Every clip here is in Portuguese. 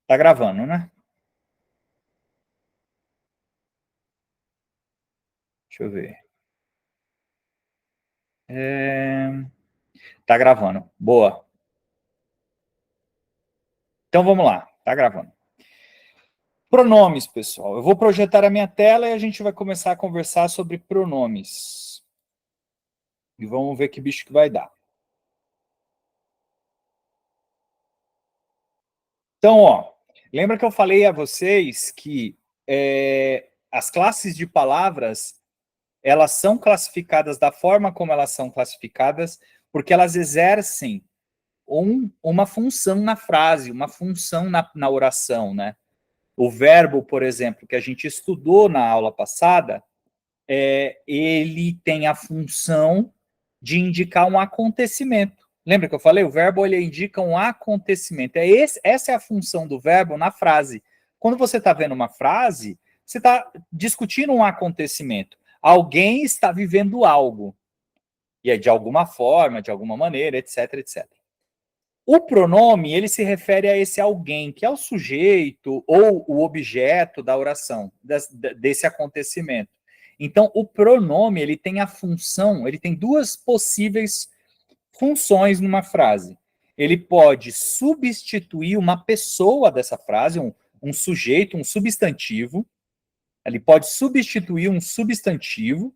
Tá gravando, né? Deixa eu ver. Tá gravando. Boa. Então vamos lá. Tá gravando. Pronomes, pessoal. Eu vou projetar a minha tela e a gente vai começar a conversar sobre pronomes. E vamos ver que bicho que vai dar. Então, ó, lembra que eu falei a vocês que as classes de palavras, elas são classificadas da forma como elas são classificadas, porque elas exercem uma função na frase, uma função na oração, né? O verbo, por exemplo, que a gente estudou na aula passada, ele tem a função de indicar um acontecimento. Lembra que eu falei? O verbo ele indica um acontecimento. Essa é a função do verbo na frase. Quando você está vendo uma frase, você está discutindo um acontecimento. Alguém está vivendo algo. E é de alguma forma, de alguma maneira, etc, etc. O pronome, ele se refere a esse alguém, que é o sujeito ou o objeto da oração, desse acontecimento. Então, o pronome, ele tem a função, ele tem duas possíveis funções numa frase. Ele pode substituir uma pessoa dessa frase, um sujeito, um substantivo. Ele pode substituir um substantivo,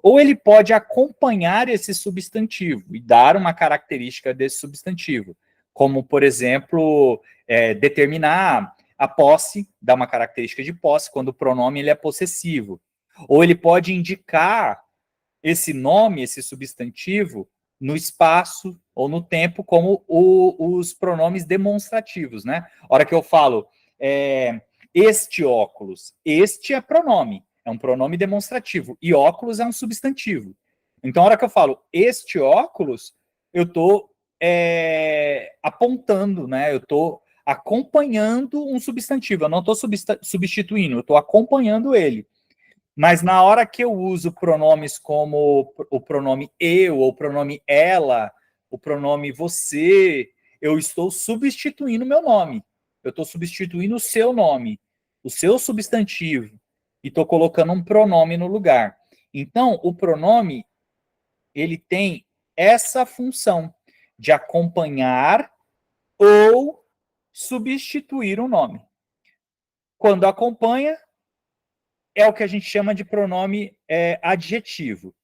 ou ele pode acompanhar esse substantivo e dar uma característica desse substantivo, como, por exemplo, determinar a posse, dar uma característica de posse, quando o pronome ele é possessivo. Ou ele pode indicar esse nome, esse substantivo, no espaço ou no tempo, como os pronomes demonstrativos, né? A hora que eu falo este óculos, este é pronome, é um pronome demonstrativo, e óculos é um substantivo. Então, a hora que eu falo este óculos, eu estou apontando, né? Eu estou acompanhando um substantivo, eu não estou substituindo, eu estou acompanhando ele. Mas na hora que eu uso pronomes como o pronome eu, ou o pronome ela, o pronome você, eu estou substituindo o meu nome. Eu estou substituindo o seu nome, o seu substantivo, e estou colocando um pronome no lugar. Então, o pronome, ele tem essa função de acompanhar ou substituir um nome. Quando acompanha, é o que a gente chama de pronome adjetivo.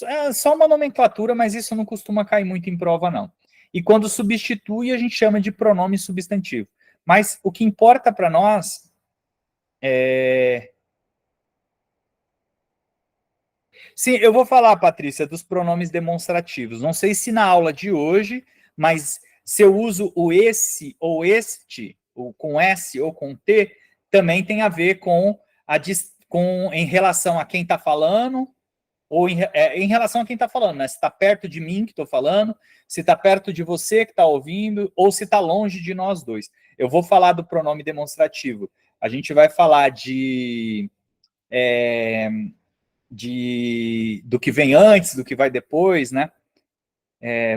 É só uma nomenclatura, mas isso não costuma cair muito em prova, não. E quando substitui, a gente chama de pronome substantivo. Mas o que importa para nós é... Sim, eu vou falar, Patrícia, dos pronomes demonstrativos. Não sei se na aula de hoje, mas se eu uso o esse ou este, ou com S ou com T, também tem a ver com em relação a quem está falando, ou em relação a quem está falando, né? Se está perto de mim que estou falando, se está perto de você que está ouvindo, ou se está longe de nós dois. Eu vou falar do pronome demonstrativo. A gente vai falar do que vem antes, do que vai depois, né?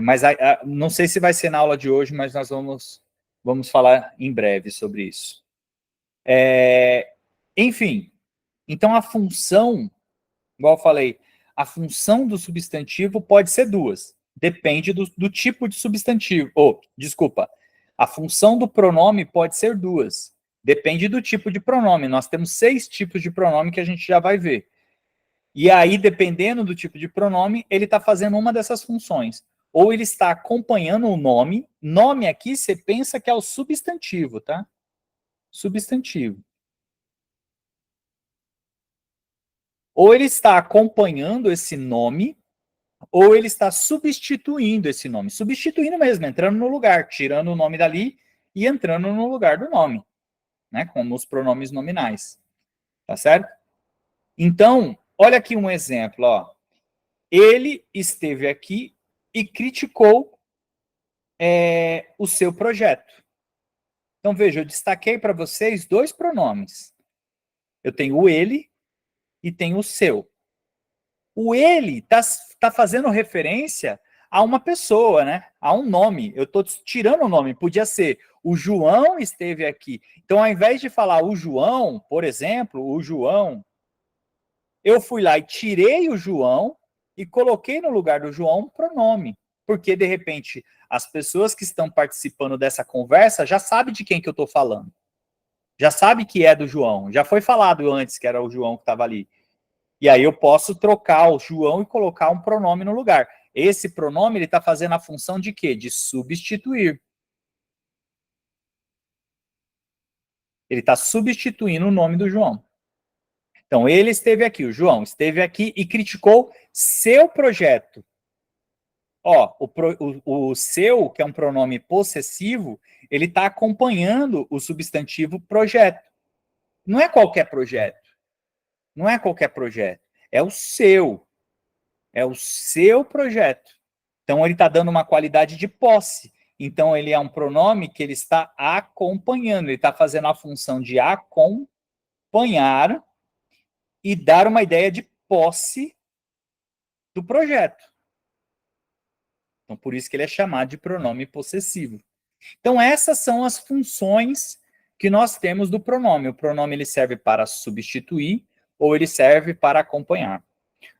Mas não sei se vai ser na aula de hoje, mas nós vamos falar em breve sobre isso. Enfim, então a função, igual eu falei, a função do substantivo pode ser duas. Depende do tipo de substantivo. Desculpa. A função do pronome pode ser duas. Depende do tipo de pronome. Nós temos 6 tipos de pronome que a gente já vai ver. E aí, dependendo do tipo de pronome, ele está fazendo uma dessas funções. Ou ele está acompanhando o nome. Nome aqui, você pensa que é o substantivo, tá? Substantivo. Ou ele está acompanhando esse nome, ou ele está substituindo esse nome. Substituindo mesmo, entrando no lugar, tirando o nome dali e entrando no lugar do nome, né? Como os pronomes nominais. Tá certo? Então, olha aqui um exemplo, ó. Ele esteve aqui e criticou o seu projeto. Então, veja, eu destaquei para vocês 2 pronomes. Eu tenho o ele e tenho o seu. O ele está fazendo referência a uma pessoa, né? A um nome. Eu estou tirando o nome. Podia ser o João esteve aqui. Então, ao invés de falar o João, por exemplo, o João, eu fui lá e tirei o João e coloquei no lugar do João um pronome. Porque, de repente, as pessoas que estão participando dessa conversa já sabem de quem que eu estou falando. Já sabe que é do João. Já foi falado antes que era o João que estava ali. E aí eu posso trocar o João e colocar um pronome no lugar. Esse pronome ele está fazendo a função de quê? De substituir. Ele está substituindo o nome do João. Então, ele esteve aqui, o João esteve aqui e criticou seu projeto. Ó, o seu, que é um pronome possessivo, ele está acompanhando o substantivo projeto. Não é qualquer projeto. Não é qualquer projeto. É o seu. É o seu projeto. Então, ele está dando uma qualidade de posse. Então, ele é um pronome que ele está acompanhando. Ele está fazendo a função de acompanhar e dar uma ideia de posse do projeto. Então, por isso que ele é chamado de pronome possessivo. Então, essas são as funções que nós temos do pronome. O pronome ele serve para substituir ou ele serve para acompanhar.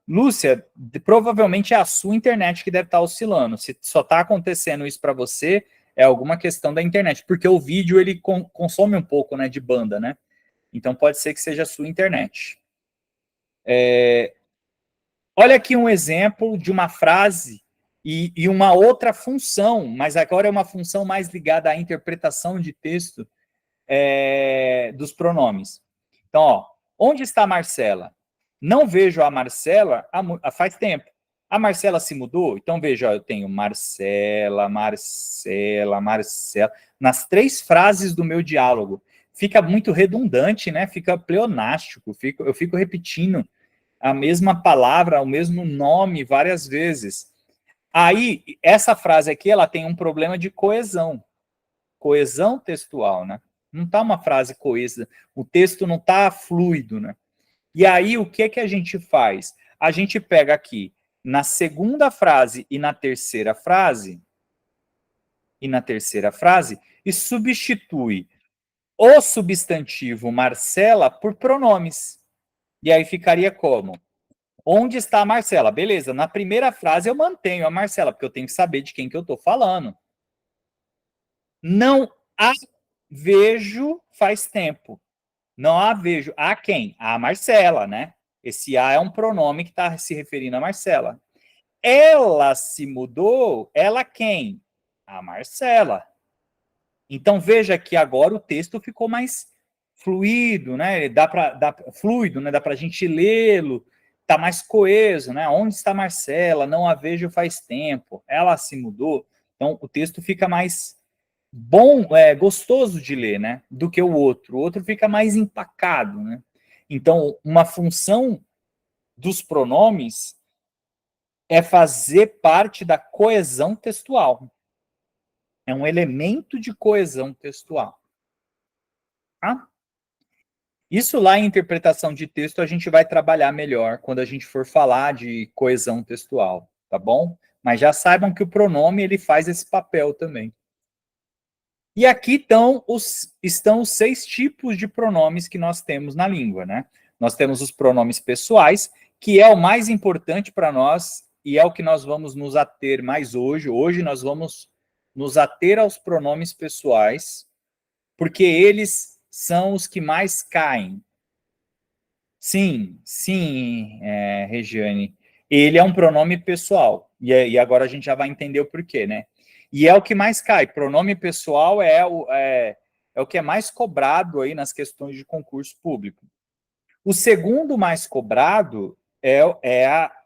Lúcia, provavelmente é a sua internet que deve estar oscilando. Se só está acontecendo isso para você, é alguma questão da internet, porque o vídeo ele consome um pouco, né, de banda, né? Então pode ser que seja a sua internet. Olha aqui um exemplo de uma frase e uma outra função, mas agora é uma função mais ligada à interpretação de texto dos pronomes. Então, ó, onde está a Marcela? Não vejo a Marcela faz tempo. A Marcela se mudou? Então, veja, eu tenho Marcela, Marcela, Marcela, nas 3 frases do meu diálogo. Fica muito redundante, né? Fica pleonástico, eu fico repetindo a mesma palavra, o mesmo nome várias vezes. Aí, essa frase aqui, ela tem um problema de coesão. Coesão textual, né? Não está uma frase coesa, o texto não está fluido, né? E aí, o que que a gente faz? A gente pega aqui, na segunda frase e na terceira frase, e substitui o substantivo Marcela por pronomes. E aí ficaria como? Onde está a Marcela? Beleza, na primeira frase eu mantenho a Marcela, porque eu tenho que saber de quem que eu estou falando. Não a vejo faz tempo. Não a vejo. A quem? A Marcela, né? Esse a é um pronome que está se referindo a Marcela. Ela se mudou. Ela quem? A Marcela. Então veja que agora o texto ficou mais fluido, né? Fluido, né? Dá para a gente lê-lo. Está mais coeso, né? Onde está Marcela? Não a vejo faz tempo. Ela se mudou. Então o texto fica mais bom, gostoso de ler, né, do que o outro. O outro fica mais empacado, né? Então, uma função dos pronomes é fazer parte da coesão textual. É um elemento de coesão textual. Tá? Isso lá em interpretação de texto a gente vai trabalhar melhor quando a gente for falar de coesão textual, tá bom? Mas já saibam que o pronome ele faz esse papel também. E aqui estão os 6 tipos de pronomes que nós temos na língua, né? Nós temos os pronomes pessoais, que é o mais importante para nós e é o que nós vamos nos ater mais hoje. Hoje nós vamos nos ater aos pronomes pessoais, porque eles são os que mais caem. Sim, sim, Regiane. Ele é um pronome pessoal. E agora a gente já vai entender o porquê, né? E é o que mais cai. Pronome pessoal é o que é mais cobrado aí nas questões de concurso público. O segundo mais cobrado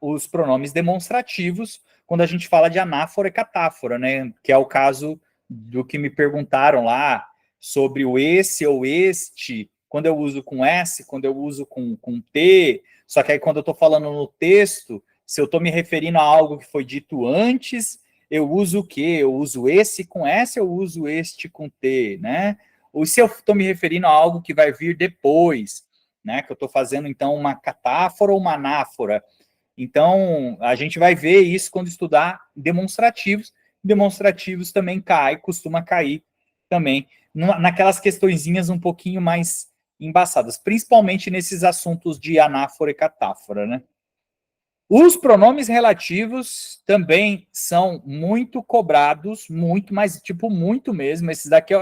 os pronomes demonstrativos, quando a gente fala de anáfora e catáfora, né? Que é o caso do que me perguntaram lá sobre o esse ou este, quando eu uso com S, quando eu uso com T, só que aí quando eu estou falando no texto, se eu estou me referindo a algo que foi dito antes, eu uso o quê? Eu uso esse com S, eu uso este com T, né? Ou se eu estou me referindo a algo que vai vir depois, né? Que eu estou fazendo, então, uma catáfora ou uma anáfora. Então, a gente vai ver isso quando estudar demonstrativos. Demonstrativos também costuma cair também naquelas questõezinhas um pouquinho mais embaçadas, principalmente nesses assuntos de anáfora e catáfora, né? Os pronomes relativos também são muito cobrados, muito, mas tipo muito mesmo. Esses daqui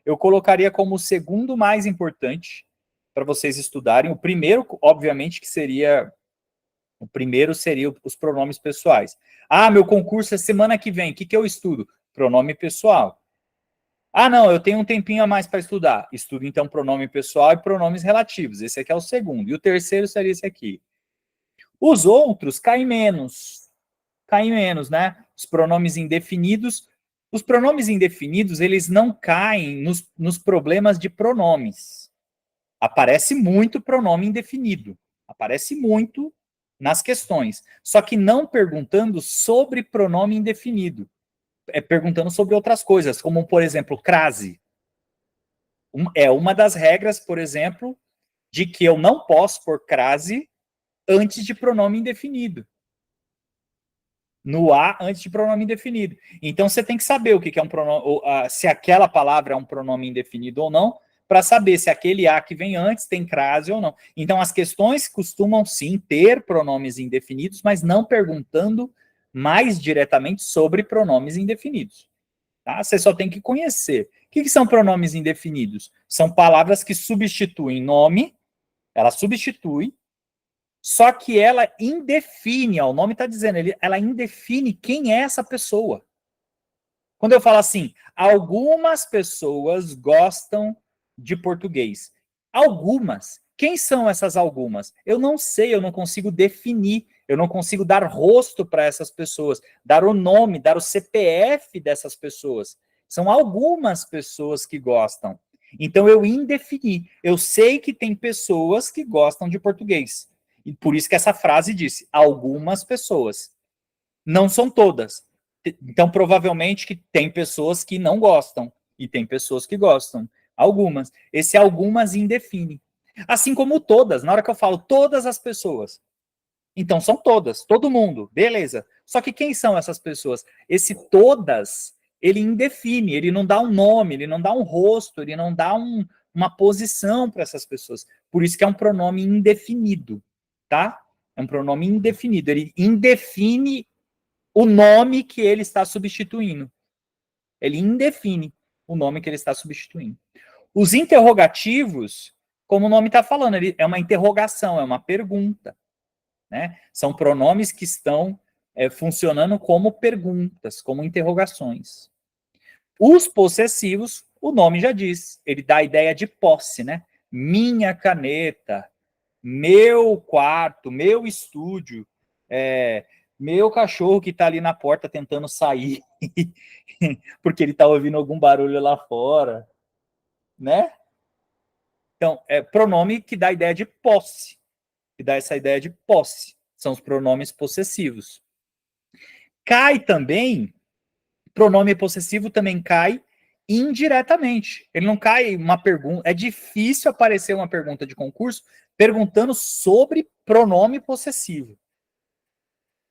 eu colocaria como o segundo mais importante para vocês estudarem. O primeiro, obviamente, seria os pronomes pessoais. Ah, meu concurso é semana que vem. O que eu estudo? Pronome pessoal. Ah, não, eu tenho um tempinho a mais para estudar. Estudo, então, pronome pessoal e pronomes relativos. Esse aqui é o segundo. E o terceiro seria esse aqui. Os outros caem menos, né? Os pronomes indefinidos. Os pronomes indefinidos, eles não caem nos problemas de pronomes. Aparece muito pronome indefinido. Aparece muito nas questões. Só que não perguntando sobre pronome indefinido. É perguntando sobre outras coisas, como, por exemplo, crase. É uma das regras, por exemplo, de que eu não posso pôr crase antes de pronome indefinido. No A, antes de pronome indefinido. Então, você tem que saber o que é um pronome, se aquela palavra é um pronome indefinido ou não, para saber se aquele A que vem antes tem crase ou não. Então, as questões costumam, sim, ter pronomes indefinidos, mas não perguntando mais diretamente sobre pronomes indefinidos. Tá? Você só tem que conhecer. O que são pronomes indefinidos? São palavras que substituem nome, ela substitui, só que ela indefine, ó, o nome está dizendo, ela indefine quem é essa pessoa. Quando eu falo assim, algumas pessoas gostam de português. Algumas. Quem são essas algumas? Eu não sei, eu não consigo definir, eu não consigo dar rosto para essas pessoas, dar o nome, dar o CPF dessas pessoas. São algumas pessoas que gostam. Então eu indefini. Eu sei que tem pessoas que gostam de português. E por isso que essa frase disse, algumas pessoas. Não são todas. Então, provavelmente que tem pessoas que não gostam e tem pessoas que gostam. Algumas. Esse algumas indefine. Assim como todas. Na hora que eu falo todas as pessoas, então são todas, todo mundo, beleza. Só que quem são essas pessoas? Esse todas, ele indefine, ele não dá um nome, ele não dá um rosto, ele não dá uma posição para essas pessoas. Por isso que é um pronome indefinido, tá? É um pronome indefinido. Ele indefine o nome que ele está substituindo. Ele indefine o nome que ele está substituindo. Os interrogativos, como o nome está falando, ele é uma interrogação, é uma pergunta. Né? São pronomes que estão funcionando como perguntas, como interrogações. Os possessivos, o nome já diz, ele dá a ideia de posse, né? Minha caneta, meu quarto, meu estúdio, meu cachorro que está ali na porta tentando sair, porque ele está ouvindo algum barulho lá fora, né? Então, é pronome que dá a ideia de posse, que dá essa ideia de posse. São os pronomes possessivos. Cai também, pronome possessivo também cai indiretamente. Ele não cai uma pergunta. É difícil aparecer uma pergunta de concurso perguntando sobre pronome possessivo.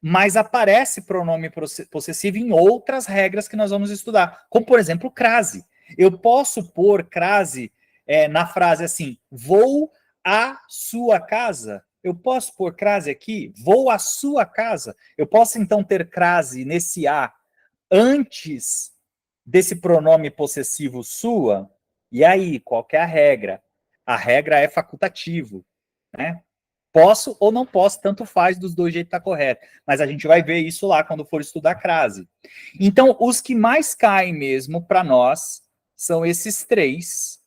Mas aparece pronome possessivo em outras regras que nós vamos estudar, como, por exemplo, crase. Eu posso pôr crase na frase assim, vou à sua casa? Eu posso pôr crase aqui? Vou à sua casa? Eu posso, então, ter crase nesse a antes desse pronome possessivo sua? E aí, qual que é a regra? A regra é facultativo, né? Posso ou não posso, tanto faz, dos dois jeitos tá correto. Mas a gente vai ver isso lá quando for estudar crase. Então, os que mais caem mesmo para nós são esses três.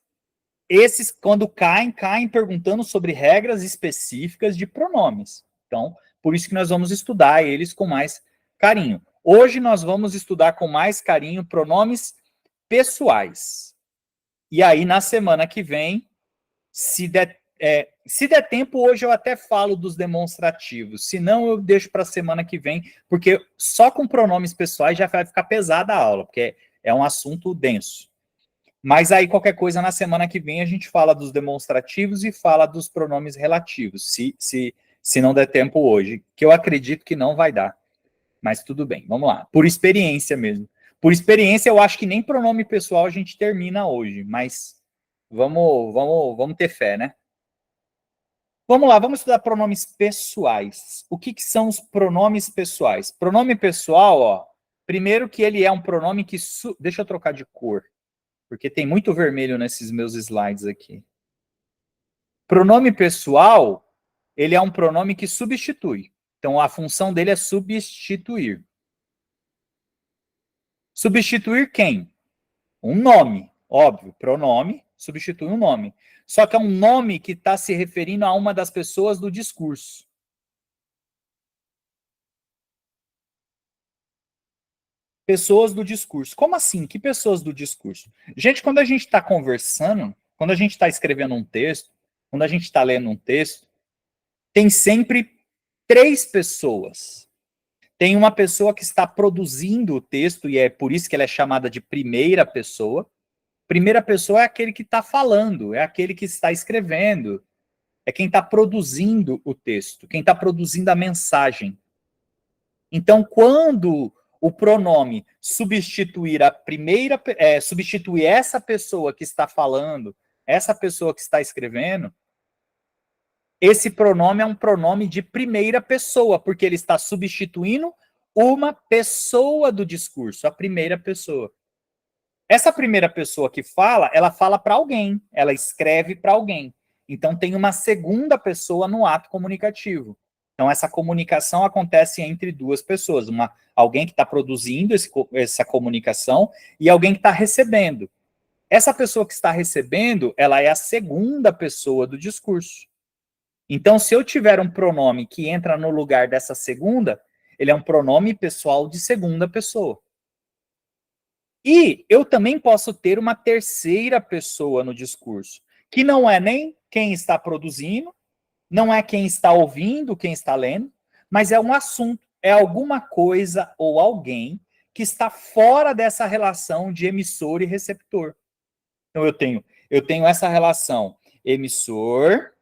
Esses, quando caem perguntando sobre regras específicas de pronomes. Então, por isso que nós vamos estudar eles com mais carinho. Hoje nós vamos estudar com mais carinho pronomes pessoais. E aí, na semana que vem, se der tempo, hoje eu até falo dos demonstrativos. Se não, eu deixo para a semana que vem, porque só com pronomes pessoais já vai ficar pesada a aula, porque é um assunto denso. Mas aí, qualquer coisa, na semana que vem, a gente fala dos demonstrativos e fala dos pronomes relativos, se se não der tempo hoje, que eu acredito que não vai dar. Mas tudo bem, vamos lá. Por experiência mesmo. Por experiência, eu acho que nem pronome pessoal a gente termina hoje, mas vamos ter fé, né? Vamos lá, vamos estudar pronomes pessoais. O que são os pronomes pessoais? Pronome pessoal, ó, primeiro que ele é um pronome que... Deixa eu trocar de cor, porque tem muito vermelho nesses meus slides aqui. Pronome pessoal, ele é um pronome que substitui. Então, a função dele é substituir. Substituir quem? Um nome, óbvio. Pronome substitui um nome. Só que é um nome que está se referindo a uma das pessoas do discurso. Pessoas do discurso. Como assim? Que pessoas do discurso? Gente, quando a gente está conversando, quando a gente está escrevendo um texto, quando a gente está lendo um texto, tem sempre três pessoas. Tem uma pessoa que está produzindo o texto, e é por isso que ela é chamada de primeira pessoa. Primeira pessoa é aquele que está falando, é aquele que está escrevendo, é quem está produzindo o texto, quem está produzindo a mensagem. Então, quando o pronome substituir a primeira, substituir essa pessoa que está falando, essa pessoa que está escrevendo, esse pronome é um pronome de primeira pessoa, porque ele está substituindo uma pessoa do discurso, a primeira pessoa. Essa primeira pessoa que fala, ela fala para alguém, ela escreve para alguém. Então tem uma segunda pessoa no ato comunicativo. Então essa comunicação acontece entre duas pessoas, alguém que está produzindo essa comunicação e alguém que está recebendo. Essa pessoa que está recebendo, ela é a segunda pessoa do discurso. Então, se eu tiver um pronome que entra no lugar dessa segunda, ele é um pronome pessoal de segunda pessoa. E eu também posso ter uma terceira pessoa no discurso, que não é nem quem está produzindo, não é quem está ouvindo, quem está lendo, mas é um assunto, é alguma coisa ou alguém que está fora dessa relação de emissor e receptor. Então eu tenho essa relação emissor,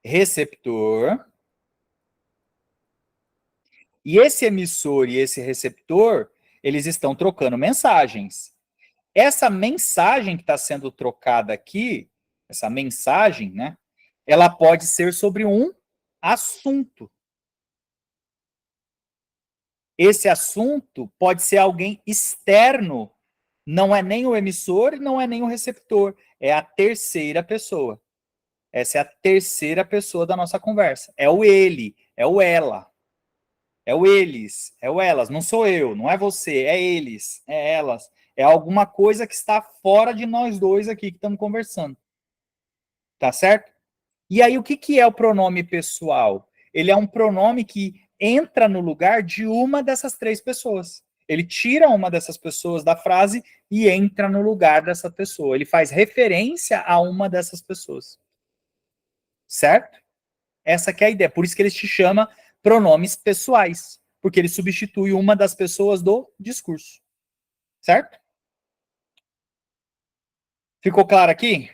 receptor, e esse emissor e esse receptor, eles estão trocando mensagens. Essa mensagem que está sendo trocada aqui, essa mensagem, né? Ela pode ser sobre um assunto. Esse assunto pode ser alguém externo, não é nem o emissor, não é nem o receptor, é a terceira pessoa. Essa é a terceira pessoa da nossa conversa. É o ele, é o ela. É o eles, é o elas, não sou eu, não é você, é eles, é elas. É alguma coisa que está fora de nós dois aqui que estamos conversando. Tá certo? E aí, o que é o pronome pessoal? Ele é um pronome que entra no lugar de uma dessas três pessoas. Ele tira uma dessas pessoas da frase e entra no lugar dessa pessoa. Ele faz referência a uma dessas pessoas. Certo? Essa que é a ideia. Por isso que ele se chama pronomes pessoais, porque ele substitui uma das pessoas do discurso. Certo? Ficou claro aqui?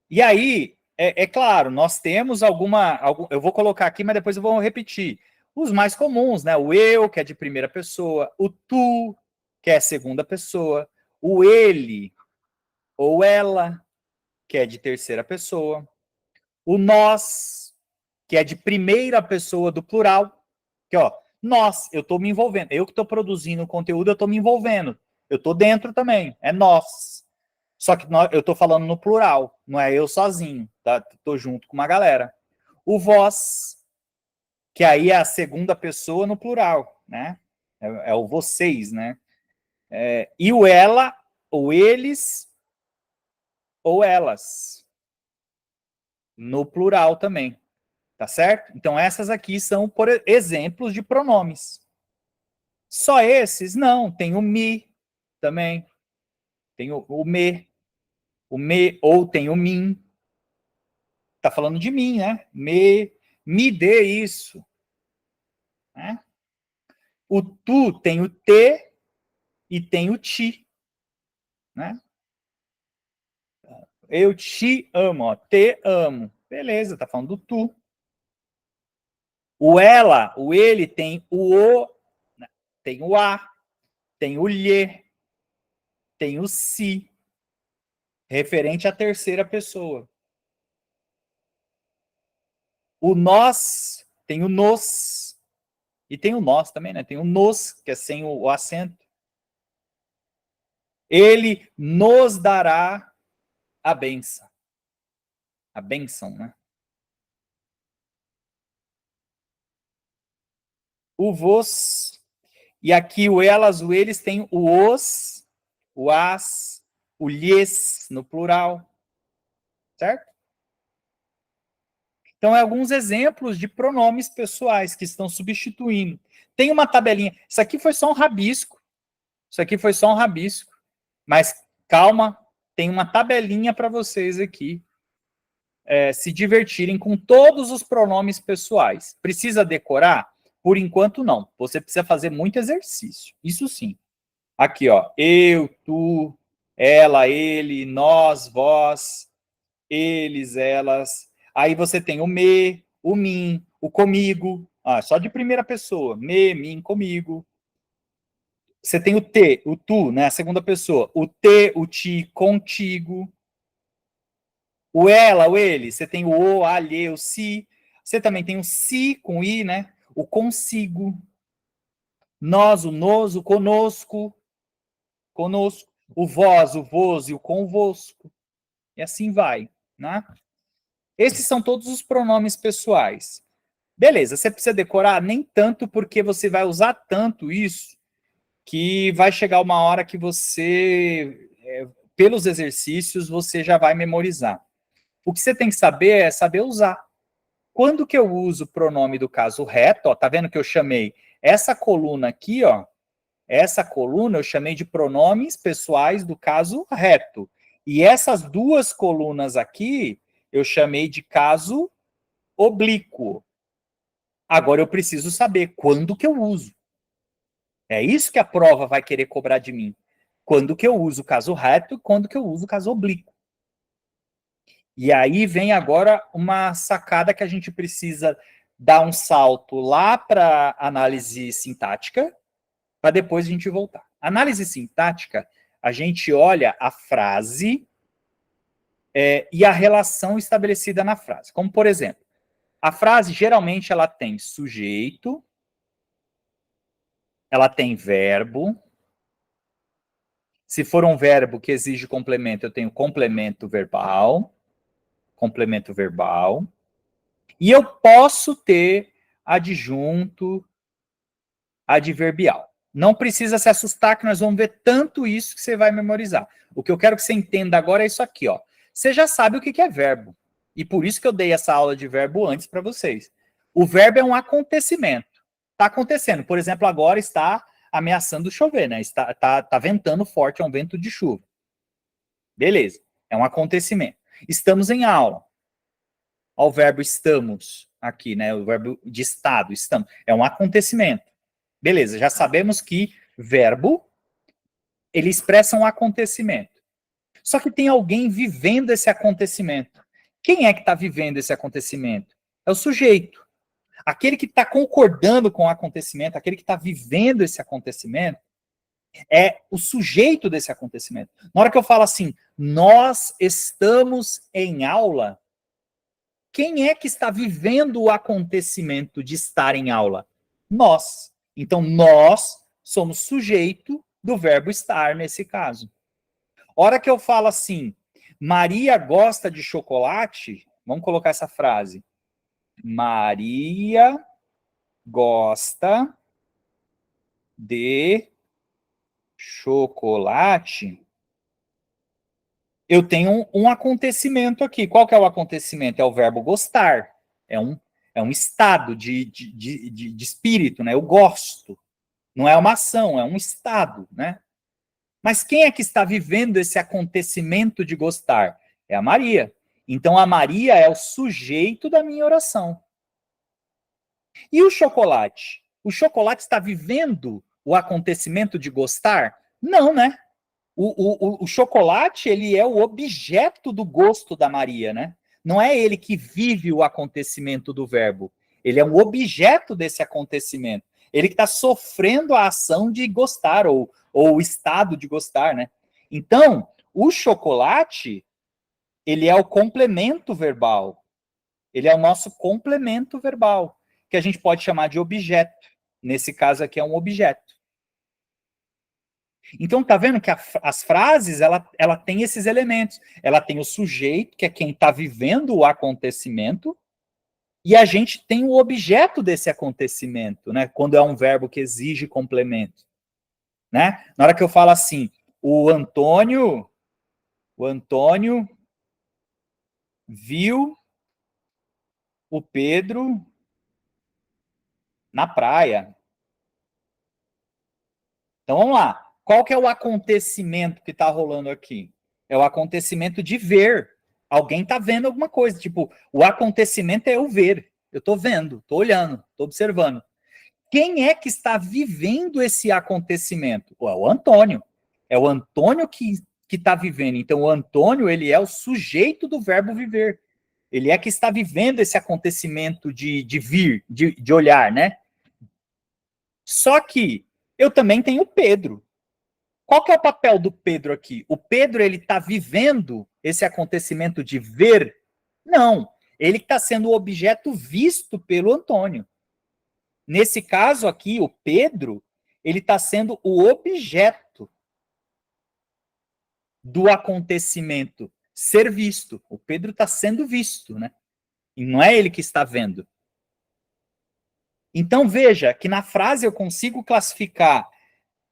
E aí, é claro, nós temos eu vou colocar aqui, mas depois eu vou repetir. Os mais comuns, né? O eu, que é de primeira pessoa, o tu, que é segunda pessoa, o ele ou ela, que é de terceira pessoa, o nós, que é de primeira pessoa do plural, que ó, nós, eu estou me envolvendo, eu que estou produzindo o conteúdo, eu estou me envolvendo, eu estou dentro também, é nós. Só que eu estou falando no plural, não é eu sozinho, tá? Estou junto com uma galera. O vós, que aí é a segunda pessoa no plural, né? É o vocês, né? E o ela, ou eles, ou elas, no plural também, tá certo? Então essas aqui são por exemplos de pronomes. Só esses? Não, tem o me também, tem o me, ou tem o mim. Tá falando de mim, né? Me dê isso. Né? O tu tem o te e tem o ti. Né? Eu te amo, ó, te amo. Beleza, tá falando do tu. O ela, o ele tem o, tem o a, tem o lhe, tem o si, referente à terceira pessoa. O nós tem o nos, e tem o nós também, né? Tem o nos, que é sem o acento. Ele nos dará a bênção. A bênção, né? O vos, e aqui o elas, o eles tem o os, o as, o lhes no plural, certo? Então, é alguns exemplos de pronomes pessoais que estão substituindo. Tem uma tabelinha. Isso aqui foi só um rabisco. Isso aqui foi só um rabisco. Mas calma, tem uma tabelinha para vocês aqui se divertirem com todos os pronomes pessoais. Precisa decorar? Por enquanto, não. Você precisa fazer muito exercício. Isso sim. Aqui, ó. Eu, tu, ela, ele, nós, vós, eles, elas. Aí você tem o me, o mim, o comigo. Ah, só de primeira pessoa. Me, mim, comigo. Você tem o te, o tu, né? A segunda pessoa. O te, o ti, contigo. O ela, o ele. Você tem o a, lhe, o si. Você também tem o si com i, né? O consigo. Nós, o nos, o conosco. Conosco. O vós, o vos e o convosco. E assim vai, né? Esses são todos os pronomes pessoais. Beleza, você precisa decorar? Nem tanto, porque você vai usar tanto isso que vai chegar uma hora que você, pelos exercícios, você já vai memorizar. O que você tem que saber é saber usar. Quando que eu uso o pronome do caso reto, ó, tá vendo que eu chamei essa coluna aqui, ó, essa coluna eu chamei de pronomes pessoais do caso reto. E essas duas colunas aqui eu chamei de caso oblíquo. Agora eu preciso saber quando que eu uso. É isso que a prova vai querer cobrar de mim. Quando que eu uso o caso reto e quando que eu uso o caso oblíquo. E aí vem agora uma sacada que a gente precisa dar um salto lá para análise sintática, para depois a gente voltar. Análise sintática, a gente olha a frase e a relação estabelecida na frase. Como, por exemplo, a frase geralmente ela tem sujeito, ela tem verbo. Se for um verbo que exige complemento, eu tenho complemento verbal. Complemento verbal. E eu posso ter adjunto adverbial. Não precisa se assustar que nós vamos ver tanto isso que você vai memorizar. O que eu quero que você entenda agora é isso aqui, ó. Você já sabe o que é verbo. E por isso que eu dei essa aula de verbo antes para vocês. O verbo é um acontecimento. Está acontecendo. Por exemplo, agora está ameaçando chover, né? Tá ventando forte, é um vento de chuva. Beleza. É um acontecimento. Estamos em aula. Olha o verbo estamos aqui, né? O verbo de estado, estamos. É um acontecimento. Beleza, já sabemos que verbo, ele expressa um acontecimento. Só que tem alguém vivendo esse acontecimento. Quem é que está vivendo esse acontecimento? É o sujeito. Aquele que está concordando com o acontecimento, aquele que está vivendo esse acontecimento, é o sujeito desse acontecimento. Na hora que eu falo assim, nós estamos em aula, quem é que está vivendo o acontecimento de estar em aula? Nós. Então, nós somos sujeito do verbo estar nesse caso. Hora que eu falo assim, Maria gosta de chocolate, vamos colocar essa frase. Maria gosta de chocolate. Eu tenho um acontecimento aqui. Qual que é o acontecimento? É o verbo gostar. É um estado de espírito, né? Eu gosto. Não é uma ação, é um estado, né? Mas quem é que está vivendo esse acontecimento de gostar? É a Maria. Então, a Maria é o sujeito da minha oração. E o chocolate? O chocolate está vivendo o acontecimento de gostar? Não, né? O chocolate, ele é o objeto do gosto da Maria, né? não é ele que vive o acontecimento do verbo. Ele é um objeto desse acontecimento. Ele que está sofrendo a ação de gostar, ou o estado de gostar, né? Então, o chocolate, ele é o complemento verbal. Ele é o nosso complemento verbal, que a gente pode chamar de objeto. Nesse caso aqui é um objeto. Então, tá vendo que as frases, ela tem esses elementos. Ela tem o sujeito, que é quem está vivendo o acontecimento, e a gente tem o objeto desse acontecimento, né? Quando é um verbo que exige complemento, né? Na hora que eu falo assim, o Antônio viu o Pedro na praia. Então, vamos lá. Qual que é o acontecimento que está rolando aqui? É o acontecimento de ver. Alguém está vendo alguma coisa. Tipo, o acontecimento é eu ver. Eu estou vendo, estou olhando, estou observando. Quem é que está vivendo esse acontecimento? É o Antônio. É o Antônio que está vivendo. Então, o Antônio, ele é o sujeito do verbo viver. Ele é que está vivendo esse acontecimento de vir, de olhar, né? Só que eu também tenho o Pedro. Qual que é o papel do Pedro aqui? O Pedro, ele está vivendo esse acontecimento de ver? Não. Ele está sendo o objeto visto pelo Antônio. Nesse caso aqui, o Pedro, ele está sendo o objeto do acontecimento ser visto. O Pedro está sendo visto, né? E não é ele que está vendo. Então, veja que na frase eu consigo classificar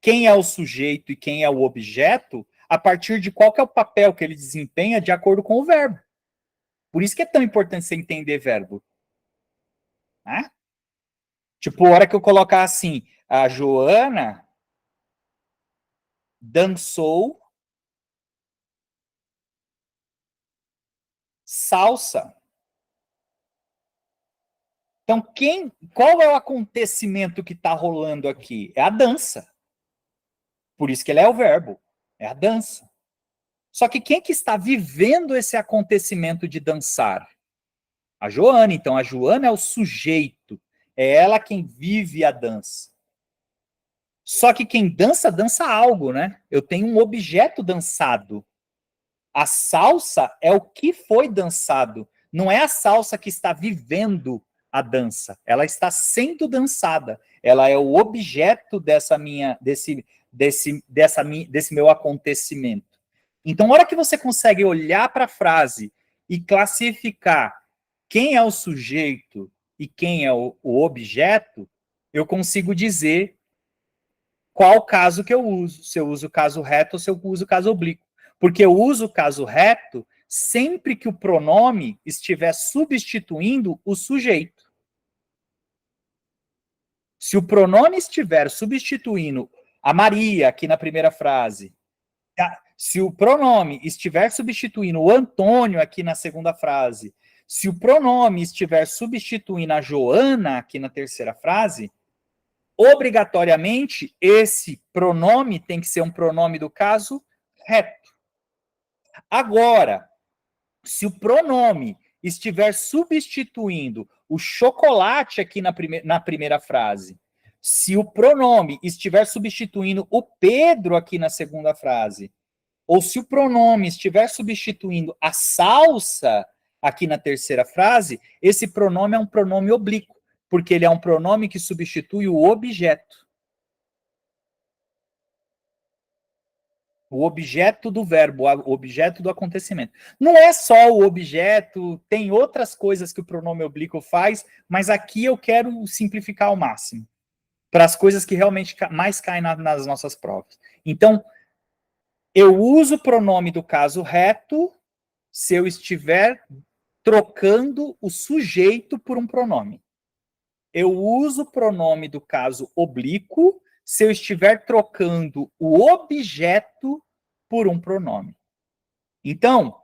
quem é o sujeito e quem é o objeto a partir de qual que é o papel que ele desempenha de acordo com o verbo. Por isso que é tão importante você entender verbo. Né? Tipo, a hora que eu colocar assim, a Joana dançou salsa. Então, qual é o acontecimento que está rolando aqui? É a dança. Por isso que ele é o verbo. É a dança. Só que quem que está vivendo esse acontecimento de dançar? A Joana. Então, a Joana é o sujeito. É ela quem vive a dança. Só que quem dança, dança algo, né? Eu tenho um objeto dançado. A salsa é o que foi dançado. Não é a salsa que está vivendo a dança. Ela está sendo dançada. Ela é o objeto desse meu acontecimento. Então, na hora que você consegue olhar para a frase e classificar quem é o sujeito e quem é o objeto, eu consigo dizer qual caso que eu uso. Se eu uso o caso reto ou se eu uso o caso oblíquo. Porque eu uso o caso reto sempre que o pronome estiver substituindo o sujeito. Se o pronome estiver substituindo a Maria, aqui na primeira frase, se o pronome estiver substituindo o Antônio, aqui na segunda frase, se o pronome estiver substituindo a Joana, aqui na terceira frase, obrigatoriamente, esse pronome tem que ser um pronome do caso reto. Agora, se o pronome estiver substituindo o chocolate aqui na primeira frase, se o pronome estiver substituindo o Pedro aqui na segunda frase, ou se o pronome estiver substituindo a salsa aqui na terceira frase, esse pronome é um pronome oblíquo, porque ele é um pronome que substitui o objeto. O objeto do verbo, o objeto do acontecimento. Não é só o objeto, tem outras coisas que o pronome oblíquo faz, mas aqui eu quero simplificar ao máximo, para as coisas que realmente mais caem nas nossas provas. Então, eu uso o pronome do caso reto se eu estiver trocando o sujeito por um pronome. Eu uso o pronome do caso oblíquo se eu estiver trocando o objeto por um pronome. Então,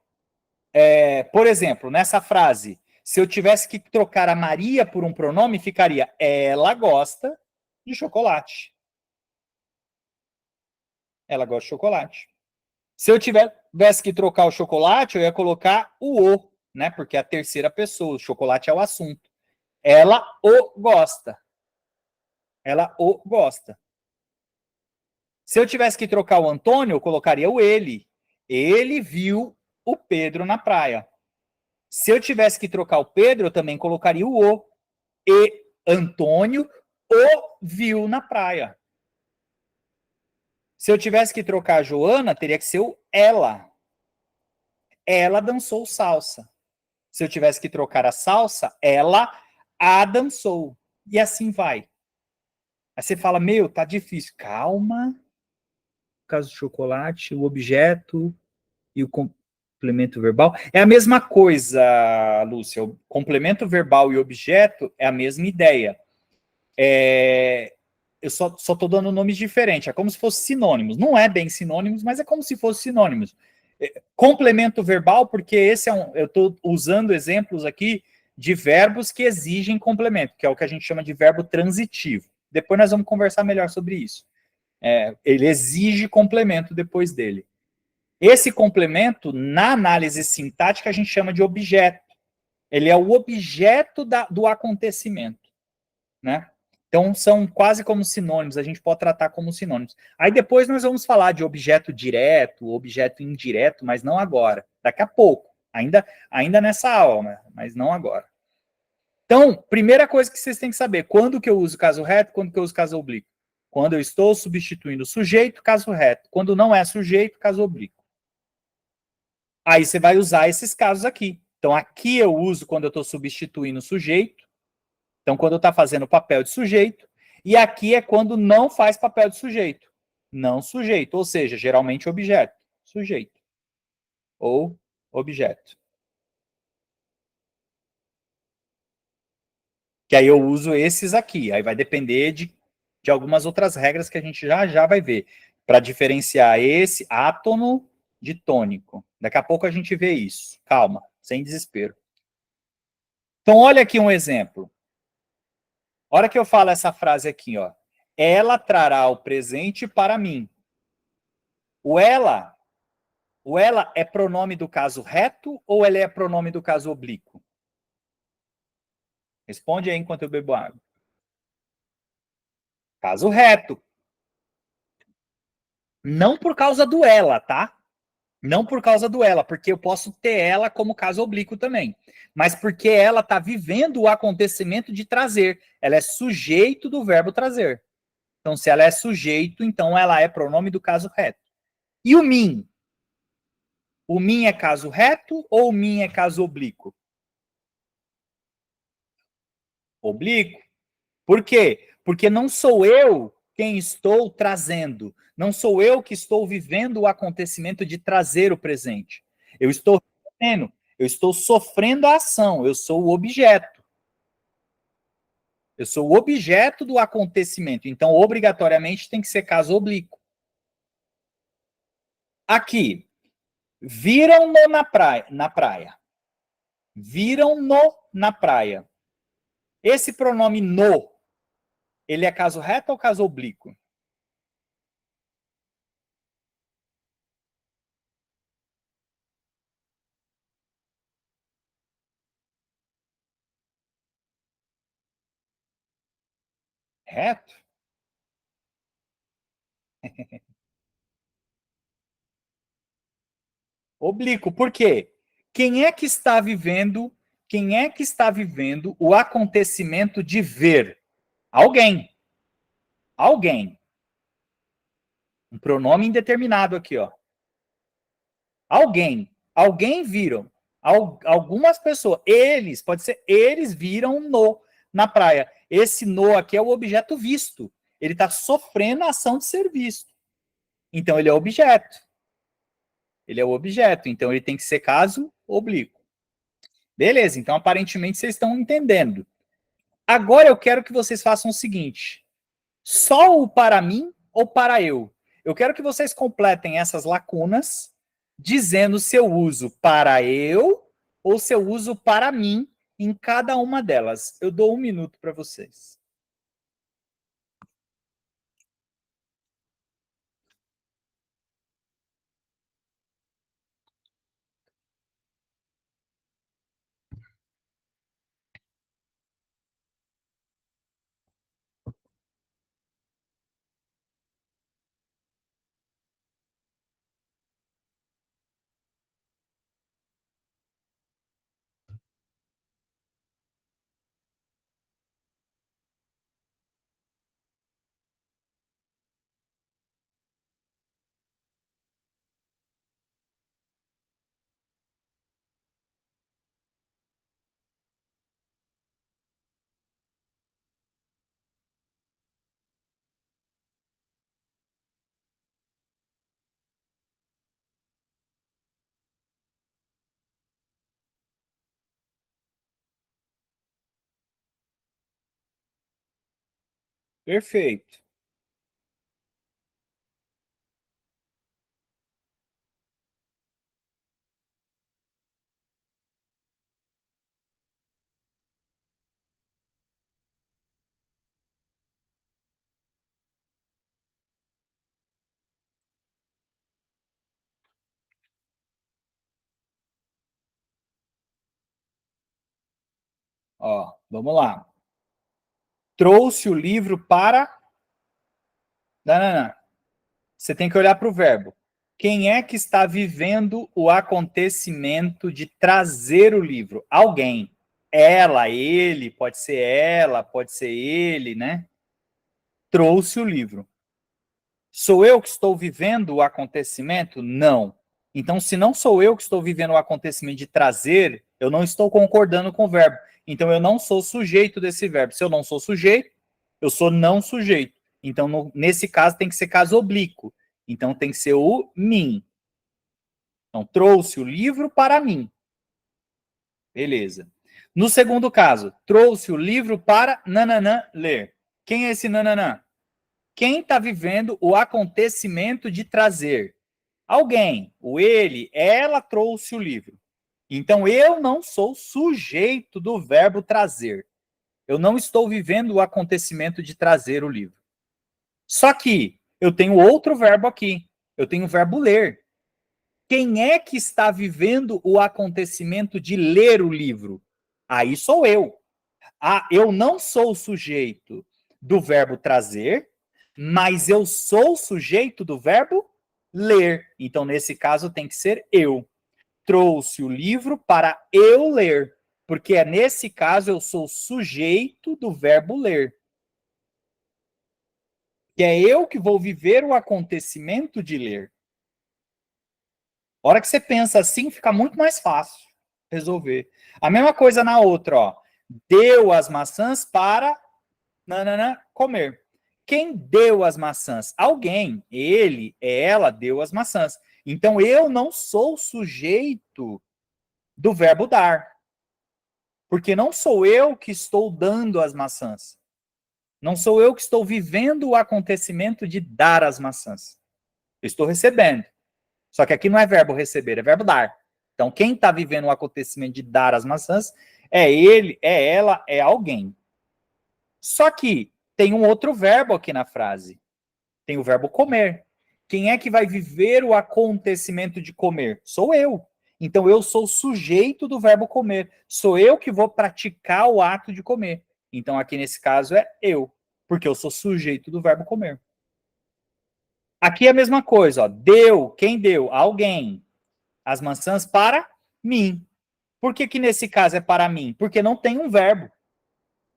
por exemplo, nessa frase, se eu tivesse que trocar a Maria por um pronome, ficaria ela gosta de chocolate. Ela gosta de chocolate. Se eu tivesse que trocar o chocolate, eu ia colocar o. né? Porque é a terceira pessoa, o chocolate é o assunto. Ela o gosta. Ela o gosta. Se eu tivesse que trocar o Antônio, eu colocaria o ele. Ele viu o Pedro na praia. Se eu tivesse que trocar o Pedro, eu também colocaria o O. E Antônio o viu na praia. Se eu tivesse que trocar a Joana, teria que ser o ela. Ela dançou salsa. Se eu tivesse que trocar a salsa, ela a dançou. E assim vai. Aí você fala, meu, tá difícil. Calma. No caso do chocolate, o objeto e o complemento verbal. É a mesma coisa, Lúcia. O complemento verbal e objeto é a mesma ideia. Eu só estou dando nomes diferentes. É como se fossem sinônimos. Não é bem sinônimos, mas é como se fossem sinônimos. Complemento verbal, porque eu estou usando exemplos aqui de verbos que exigem complemento, que é o que a gente chama de verbo transitivo. Depois nós vamos conversar melhor sobre isso. Ele exige complemento depois dele. Esse complemento, na análise sintática, a gente chama de objeto. Ele é o objeto do acontecimento, né? Então, são quase como sinônimos, a gente pode tratar como sinônimos. Aí depois nós vamos falar de objeto direto, objeto indireto, mas não agora. Daqui a pouco, ainda nessa aula, mas não agora. Então, primeira coisa que vocês têm que saber, quando que eu uso caso reto, quando que eu uso caso oblíquo? Quando eu estou substituindo sujeito, caso reto. Quando não é sujeito, caso oblíquo. Aí você vai usar esses casos aqui. Então, aqui eu uso quando eu estou substituindo sujeito. Então, quando eu estou fazendo papel de sujeito. E aqui é quando não faz papel de sujeito. Não sujeito, ou seja, geralmente objeto. Sujeito. Ou objeto. Que aí eu uso esses aqui. Aí vai depender de algumas outras regras que a gente já vai ver. Para diferenciar esse átono de tônico. Daqui a pouco a gente vê isso. Calma, sem desespero. Então, olha aqui um exemplo. A hora que eu falo essa frase aqui, ó. Ela trará o presente para mim. O ela é pronome do caso reto ou ela é pronome do caso oblíquo? Responde aí enquanto eu bebo água. Caso reto. Não por causa do ela, tá? Não por causa do ela, porque eu posso ter ela como caso oblíquo também. Mas porque ela está vivendo o acontecimento de trazer. Ela é sujeito do verbo trazer. Então, se ela é sujeito, então ela é pronome do caso reto. E o mim? O mim é caso reto ou o mim é caso oblíquo? Oblíquo. Por quê? Porque não sou eu quem estou trazendo. Não sou eu que estou vivendo o acontecimento de trazer o presente. Eu estou recebendo, eu estou sofrendo a ação, eu sou o objeto. Eu sou o objeto do acontecimento. Então, obrigatoriamente, tem que ser caso oblíquo. Aqui, viram-no na praia. Viram-no na praia. Esse pronome no, ele é caso reto ou caso oblíquo? Reto? Oblíquo. Por quê? Quem é que está vivendo o acontecimento de ver? Alguém. Alguém. Um pronome indeterminado aqui, ó. Alguém. Alguém viram. Algumas pessoas. Eles, pode ser, eles viram no na praia. Esse no aqui é o objeto visto. Ele está sofrendo a ação de ser visto. Então, ele é objeto. Ele é o objeto. Então, ele tem que ser caso oblíquo. Beleza, então aparentemente vocês estão entendendo. Agora eu quero que vocês façam o seguinte: só o para mim ou para eu? Eu quero que vocês completem essas lacunas dizendo se eu uso para eu ou se eu uso para mim em cada uma delas. Eu dou 1 minuto para vocês. Perfeito. Ó, vamos lá. Trouxe o livro para... Não, não, não. Você tem que olhar para o verbo. Quem é que está vivendo o acontecimento de trazer o livro? Alguém. Ela, ele, pode ser ele, né? Trouxe o livro. Sou eu que estou vivendo o acontecimento? Não. Então, se não sou eu que estou vivendo o acontecimento de trazer, eu não estou concordando com o verbo. Então, eu não sou sujeito desse verbo. Se eu não sou sujeito, eu sou não sujeito. Então, nesse caso, tem que ser caso oblíquo. Então, tem que ser o mim. Então, trouxe o livro para mim. Beleza. No segundo caso, trouxe o livro para nananã ler. Quem é esse nananã? Quem está vivendo o acontecimento de trazer? Alguém. O ele, ela trouxe o livro. Então, eu não sou sujeito do verbo trazer. Eu não estou vivendo o acontecimento de trazer o livro. Só que eu tenho outro verbo aqui. Eu tenho o verbo ler. Quem é que está vivendo o acontecimento de ler o livro? Aí sou eu. Ah, eu não sou o sujeito do verbo trazer, mas eu sou o sujeito do verbo ler. Então, nesse caso, tem que ser eu. Trouxe o livro para eu ler, porque é nesse caso eu sou sujeito do verbo ler. Que é eu que vou viver o acontecimento de ler. A hora que você pensa assim, fica muito mais fácil resolver. A mesma coisa na outra, ó. Deu as maçãs para comer. Quem deu as maçãs? Alguém. Ele, ela deu as maçãs. Então eu não sou sujeito do verbo dar. Porque não sou eu que estou dando as maçãs. Não sou eu que estou vivendo o acontecimento de dar as maçãs. Eu estou recebendo. Só que aqui não é verbo receber, é verbo dar. Então, quem está vivendo o acontecimento de dar as maçãs é ele, é ela, é alguém. Só que tem um outro verbo aqui na frase. Tem o verbo comer. Quem é que vai viver o acontecimento de comer? Sou eu. Então, eu sou sujeito do verbo comer. Sou eu que vou praticar o ato de comer. Então, aqui nesse caso é eu, porque eu sou sujeito do verbo comer. Aqui é a mesma coisa, ó. Deu, quem deu? Alguém. As maçãs para mim. Por que nesse caso é para mim? Porque não tem um verbo.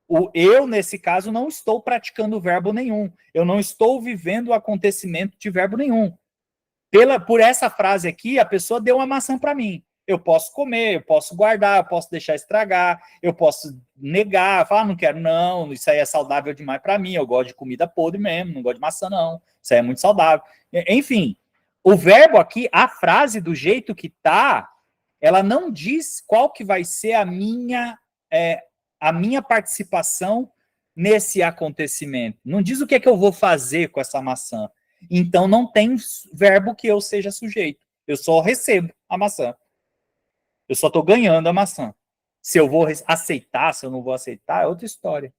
O eu, nesse caso, não estou praticando verbo nenhum. Eu não estou vivendo o acontecimento de verbo nenhum. Por essa frase aqui, a pessoa deu uma maçã para mim. Eu posso comer, eu posso guardar, eu posso deixar estragar, eu posso negar, falar, não quero não, isso aí é saudável demais para mim, eu gosto de comida podre mesmo, não gosto de maçã não, isso aí é muito saudável. Enfim, o verbo aqui, a frase do jeito que tá, ela não diz qual que vai ser a minha participação nesse acontecimento. Não diz o que é que eu vou fazer com essa maçã. Então não tem verbo que eu seja sujeito. Eu só recebo a maçã. Eu só estou ganhando a maçã. Se eu vou aceitar, se eu não vou aceitar, é outra história.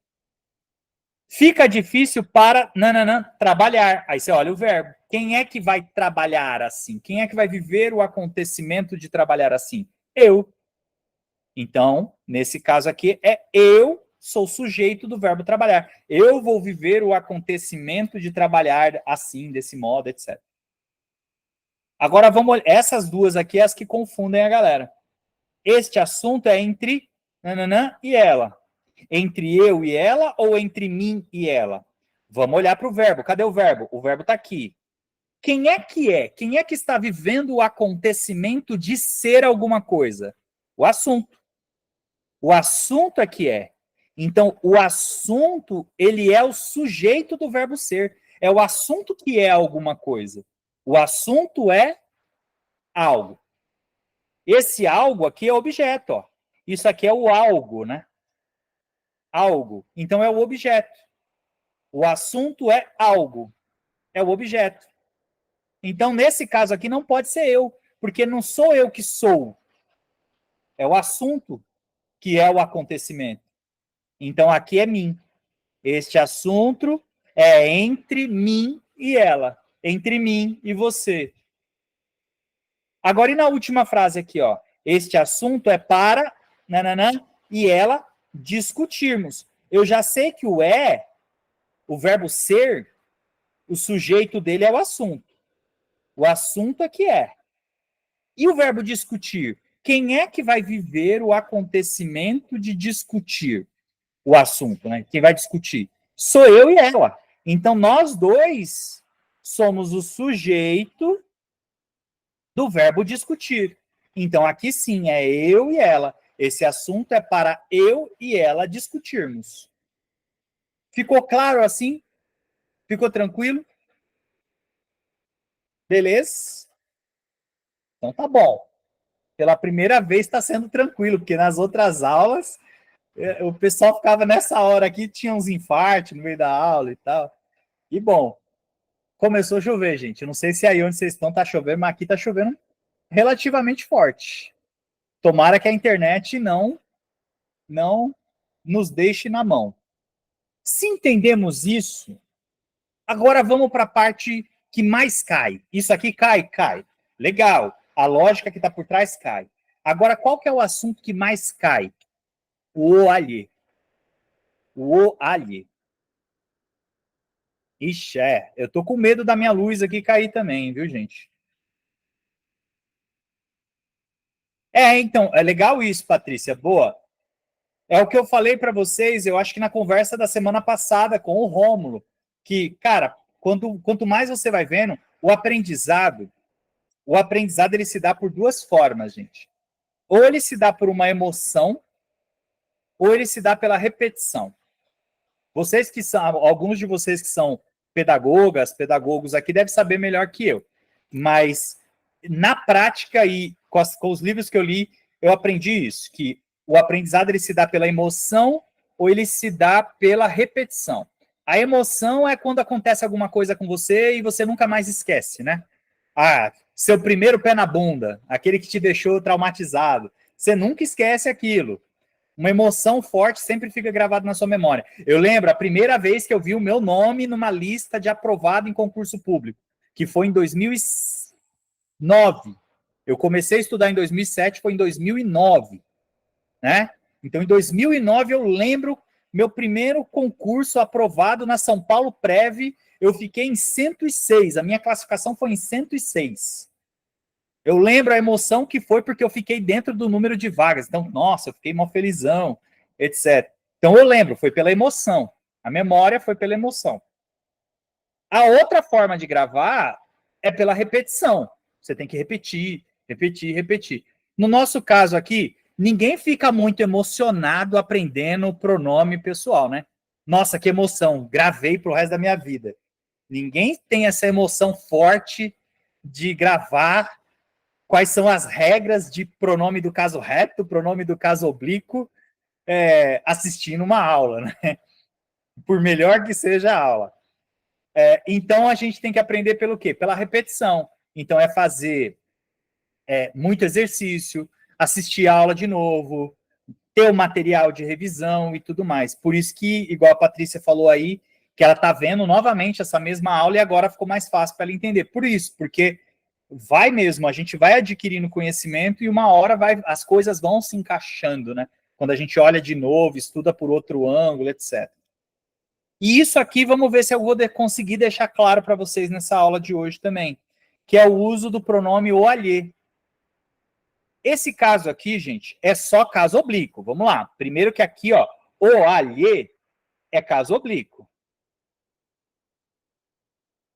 Fica difícil para trabalhar. Aí você olha o verbo. Quem é que vai trabalhar assim? Quem é que vai viver o acontecimento de trabalhar assim? Eu. Então, nesse caso aqui, eu sou sujeito do verbo trabalhar. Eu vou viver o acontecimento de trabalhar assim, desse modo, etc. Agora vamos olhar. Essas duas aqui as que confundem a galera. Este assunto é entre e ela. Entre eu e ela ou entre mim e ela? Vamos olhar para o verbo. Cadê o verbo? O verbo está aqui. Quem é que é? Quem é que está vivendo o acontecimento de ser alguma coisa? O assunto. O assunto é que é. Então, o assunto, ele é o sujeito do verbo ser. É o assunto que é alguma coisa. O assunto é algo. Esse algo aqui é objeto, ó. Isso aqui é o algo, né? Algo. Então é o objeto. O assunto é algo, é o objeto. Então, nesse caso aqui, não pode ser eu, porque não sou eu que sou. É o assunto que é o acontecimento. Então, aqui é mim. Este assunto é entre mim e ela. Entre mim e você. Agora, e na última frase aqui, ó. Este assunto é para nananã, e ela discutirmos. Eu já sei que o verbo ser, o sujeito dele é o assunto. O assunto é que é. E o verbo discutir? Quem é que vai viver o acontecimento de discutir o assunto, né? Quem vai discutir? Sou eu e ela. Então, nós dois somos o sujeito do verbo discutir. Então, aqui sim, é eu e ela. Esse assunto é para eu e ela discutirmos. Ficou claro assim? Ficou tranquilo? Beleza? Então tá bom. Pela primeira vez está sendo tranquilo, porque nas outras aulas o pessoal ficava nessa hora aqui, tinha uns infartos no meio da aula e tal. E bom, começou a chover, gente. Eu não sei se aí onde vocês estão tá chovendo, mas aqui tá chovendo relativamente forte. Tomara que a internet não nos deixe na mão. Se entendemos isso, agora vamos para a parte que mais cai. Isso aqui cai? Cai. Legal. A lógica que está por trás cai. Agora, qual que é o assunto que mais cai? O alhe. O alhe. Ixi, eu tô com medo da minha luz aqui cair também, viu, gente? Então, é legal isso, Patrícia. Boa. É o que eu falei para vocês, eu acho que na conversa da semana passada com o Rômulo, que, cara, quanto mais você vai vendo, o aprendizado ele se dá por duas formas, gente. Ou ele se dá por uma emoção, ou ele se dá pela repetição. Vocês que são, alguns de vocês que são pedagogos aqui devem saber melhor que eu. Mas na prática e com os livros que eu li, eu aprendi isso, que o aprendizado ele se dá pela emoção ou ele se dá pela repetição. A emoção é quando acontece alguma coisa com você e você nunca mais esquece, né? Seu primeiro pé na bunda, aquele que te deixou traumatizado. Você nunca esquece aquilo. Uma emoção forte sempre fica gravada na sua memória. Eu lembro a primeira vez que eu vi o meu nome numa lista de aprovado em concurso público, que foi em 2009. Eu comecei a estudar em 2007, foi em 2009, né? Então, em 2009, eu lembro meu primeiro concurso aprovado na São Paulo Prev, eu fiquei em 106, a minha classificação foi em 106. Eu lembro a emoção que foi porque eu fiquei dentro do número de vagas. Então, nossa, eu fiquei mó felizão, etc. Então, eu lembro, foi pela emoção. A memória foi pela emoção. A outra forma de gravar é pela repetição. Você tem que repetir, repetir, repetir. No nosso caso aqui, ninguém fica muito emocionado aprendendo o pronome pessoal, né? Nossa, que emoção, gravei pro resto da minha vida. Ninguém tem essa emoção forte de gravar quais são as regras de pronome do caso reto, pronome do caso oblíquo, assistindo uma aula, né? Por melhor que seja a aula. Então, a gente tem que aprender pelo quê? Pela repetição. Então, é fazer muito exercício, assistir a aula de novo, ter o material de revisão e tudo mais. Por isso que, igual a Patrícia falou aí, que ela está vendo novamente essa mesma aula e agora ficou mais fácil para ela entender. Por isso, porque vai mesmo, a gente vai adquirindo conhecimento e uma hora as coisas vão se encaixando, né? Quando a gente olha de novo, estuda por outro ângulo, etc. E isso aqui, vamos ver se eu vou conseguir deixar claro para vocês nessa aula de hoje também, que é o uso do pronome o alhe. Esse caso aqui, gente, é só caso oblíquo. Vamos lá. Primeiro que aqui, ó, o alhe é caso oblíquo.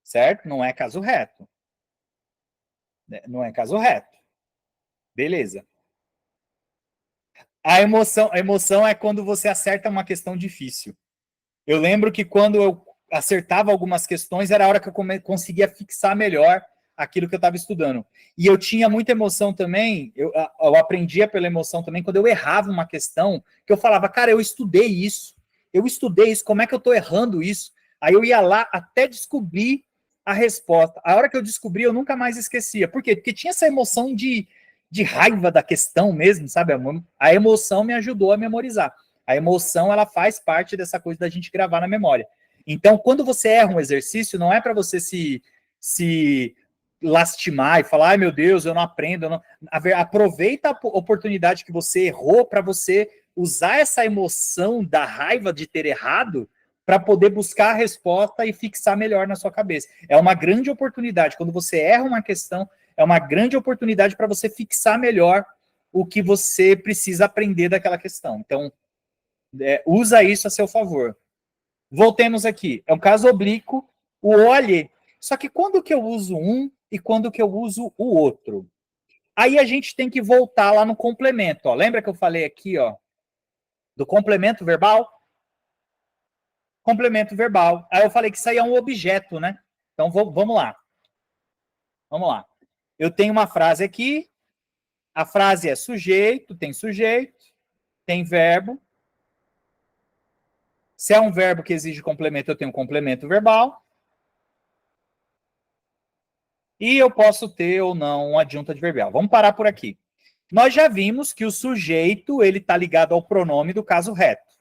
Certo? Não é caso reto. Não é caso reto. Beleza. A emoção é quando você acerta uma questão difícil. Eu lembro que quando eu acertava algumas questões, era a hora que eu conseguia fixar melhor aquilo que eu estava estudando. E eu tinha muita emoção também, eu aprendia pela emoção também, quando eu errava uma questão, que eu falava, cara, eu estudei isso, como é que eu estou errando isso? Aí eu ia lá até descobrir a resposta. A hora que eu descobri, eu nunca mais esquecia. Por quê? Porque tinha essa emoção de raiva da questão mesmo, sabe? A emoção me ajudou a memorizar. A emoção, ela faz parte dessa coisa da gente gravar na memória. Então, quando você erra um exercício, não é para você se lastimar e falar, ai meu Deus, eu não aprendo. Eu não... Aproveita a oportunidade que você errou para você usar essa emoção da raiva de ter errado para poder buscar a resposta e fixar melhor na sua cabeça. É uma grande oportunidade. Quando você erra uma questão, é uma grande oportunidade para você fixar melhor o que você precisa aprender daquela questão. Então, usa isso a seu favor. Voltemos aqui. É um caso oblíquo, o olhe. Só que quando que eu uso um e quando que eu uso o outro? Aí a gente tem que voltar lá no complemento. Ó. Lembra que eu falei aqui, ó, do complemento verbal? Complemento verbal. Aí eu falei que isso aí é um objeto, né? Então vamos lá. Vamos lá. Eu tenho uma frase aqui. A frase é sujeito, tem verbo. Se é um verbo que exige complemento, eu tenho um complemento verbal. E eu posso ter ou não um adjunto adverbial. Vamos parar por aqui. Nós já vimos que o sujeito ele está ligado ao pronome do caso reto.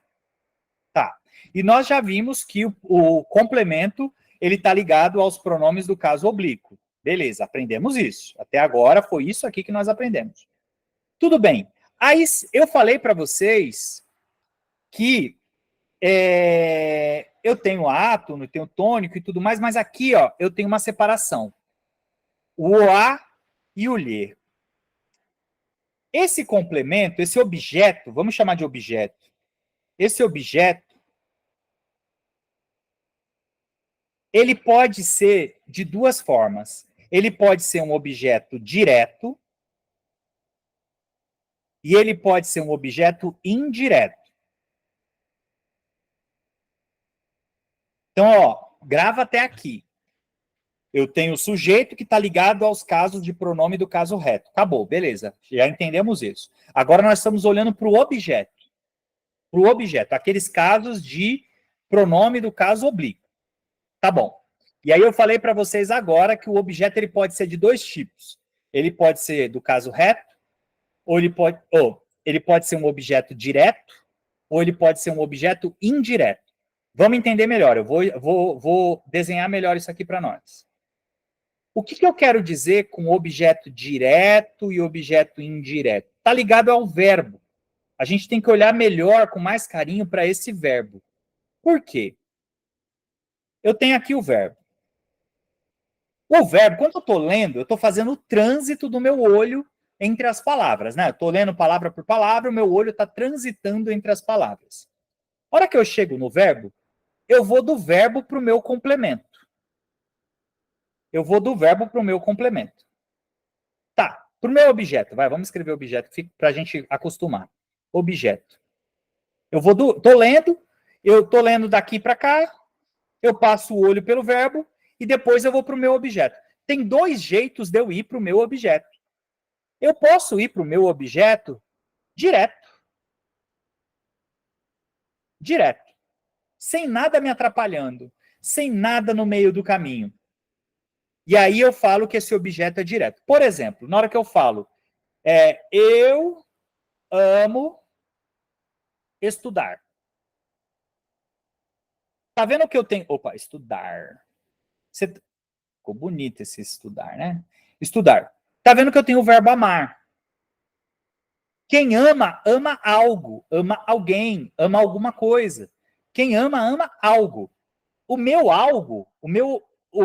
Tá. E nós já vimos que o complemento ele está ligado aos pronomes do caso oblíquo. Beleza, aprendemos isso. Até agora foi isso aqui que nós aprendemos. Tudo bem. Aí eu falei para vocês que eu tenho átono, eu tenho tônico e tudo mais, mas aqui ó, eu tenho uma separação. O a e o lhe. Esse complemento, esse objeto, vamos chamar de objeto. Esse objeto, ele pode ser de duas formas. Ele pode ser um objeto direto e ele pode ser um objeto indireto. Então, ó, grava até aqui. Eu tenho o sujeito que está ligado aos casos de pronome do caso reto. Acabou, beleza. Já entendemos isso. Agora nós estamos olhando para o objeto. Para o objeto, aqueles casos de pronome do caso oblíquo. Tá bom. E aí eu falei para vocês agora que o objeto ele pode ser de dois tipos. Ele pode ser do caso reto, ou ele pode ser um objeto direto, ou ele pode ser um objeto indireto. Vamos entender melhor. Eu vou desenhar melhor isso aqui para nós. O que eu quero dizer com objeto direto e objeto indireto? Está ligado ao verbo. A gente tem que olhar melhor, com mais carinho, para esse verbo. Por quê? Eu tenho aqui o verbo. O verbo, quando eu estou lendo, eu estou fazendo o trânsito do meu olho entre as palavras, né? Eu estou lendo palavra por palavra, o meu olho está transitando entre as palavras. A hora que eu chego no verbo, eu vou do verbo para o meu complemento. Eu vou do verbo para o meu complemento. Tá, para o meu objeto. Vamos escrever objeto para a gente acostumar. Objeto. Eu tô lendo daqui para cá, eu passo o olho pelo verbo e depois eu vou para o meu objeto. Tem dois jeitos de eu ir para o meu objeto. Eu posso ir para o meu objeto direto. Direto. Sem nada me atrapalhando. Sem nada no meio do caminho. E aí eu falo que esse objeto é direto. Por exemplo, na hora que eu falo, eu amo estudar. Tá vendo que eu tenho... Opa, estudar. Ficou bonito esse estudar, né? Estudar. Tá vendo que eu tenho o verbo amar. Quem ama, ama algo, ama alguém, ama alguma coisa. Quem ama, ama algo. O meu algo, o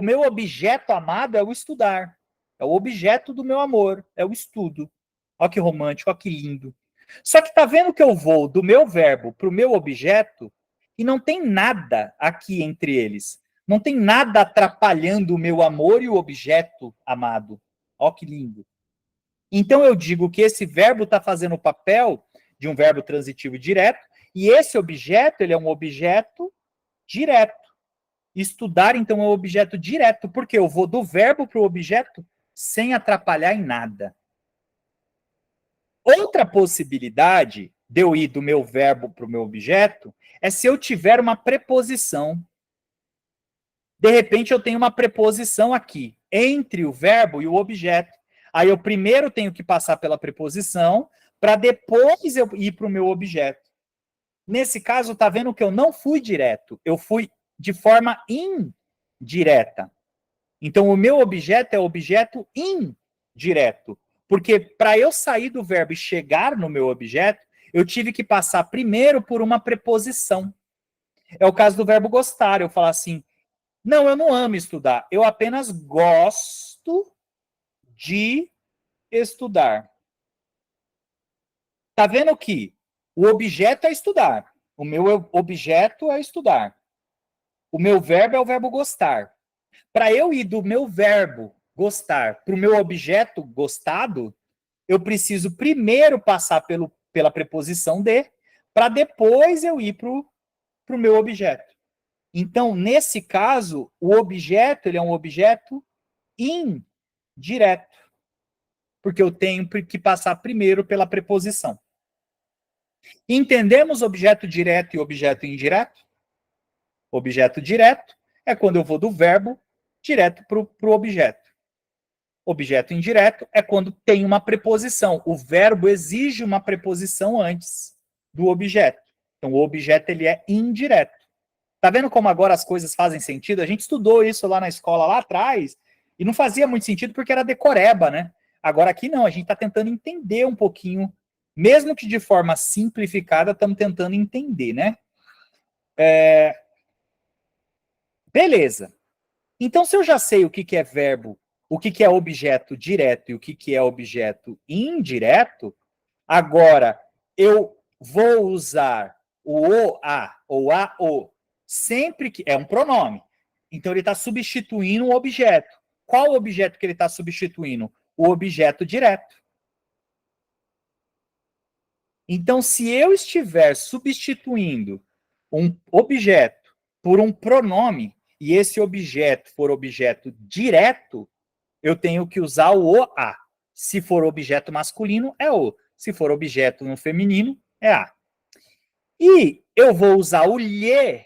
meu objeto amado é o estudar. É o objeto do meu amor, é o estudo. Olha que romântico, olha que lindo. Só que tá vendo que eu vou do meu verbo para o meu objeto e não tem nada aqui entre eles. Não tem nada atrapalhando o meu amor e o objeto amado. Olha que lindo. Então eu digo que esse verbo está fazendo o papel de um verbo transitivo direto e esse objeto ele é um objeto direto. Estudar, então, é um objeto direto, porque eu vou do verbo para o objeto sem atrapalhar em nada. Outra possibilidade de eu ir do meu verbo para o meu objeto é se eu tiver uma preposição. De repente, eu tenho uma preposição aqui, entre o verbo e o objeto. Aí eu primeiro tenho que passar pela preposição, para depois eu ir para o meu objeto. Nesse caso, tá vendo que eu não fui direto, eu fui de forma indireta. Então, o meu objeto é objeto indireto. Porque para eu sair do verbo e chegar no meu objeto, eu tive que passar primeiro por uma preposição. É o caso do verbo gostar. Eu falar assim, não, eu não amo estudar, eu apenas gosto de estudar. Tá vendo que o objeto é estudar. O meu objeto é estudar. O meu verbo é o verbo gostar. Para eu ir do meu verbo gostar para o meu objeto gostado, eu preciso primeiro passar pela preposição de, para depois eu ir para o meu objeto. Então, nesse caso, o objeto ele é um objeto indireto, porque eu tenho que passar primeiro pela preposição. Entendemos objeto direto e objeto indireto? Objeto direto é quando eu vou do verbo direto para o objeto. Objeto indireto é quando tem uma preposição. O verbo exige uma preposição antes do objeto. Então, o objeto ele é indireto. Tá vendo como agora as coisas fazem sentido? A gente estudou isso lá na escola, lá atrás, e não fazia muito sentido porque era decoreba, né? Agora aqui não, a gente está tentando entender um pouquinho, mesmo que de forma simplificada, estamos tentando entender, né? Beleza. Então, se eu já sei o que é verbo, o que é objeto direto e o que é objeto indireto, agora eu vou usar o a ou a o sempre que é um pronome. Então, ele está substituindo um objeto. Qual o objeto que ele está substituindo? O objeto direto. Então, se eu estiver substituindo um objeto por um pronome, e esse objeto for objeto direto, eu tenho que usar o a. Se for objeto masculino, é o. Se for objeto no feminino, é a. E eu vou usar o lhe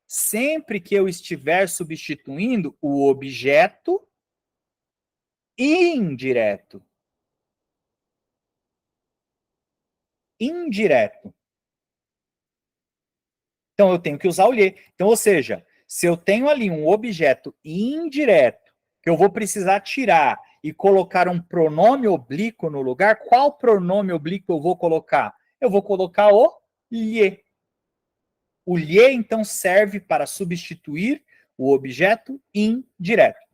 sempre que eu estiver substituindo o objeto indireto. Indireto. Então, eu tenho que usar o lhe. Então, ou seja, se eu tenho ali um objeto indireto, que eu vou precisar tirar e colocar um pronome oblíquo no lugar, qual pronome oblíquo eu vou colocar? Eu vou colocar o lhe. O lhe, então, serve para substituir o objeto indireto.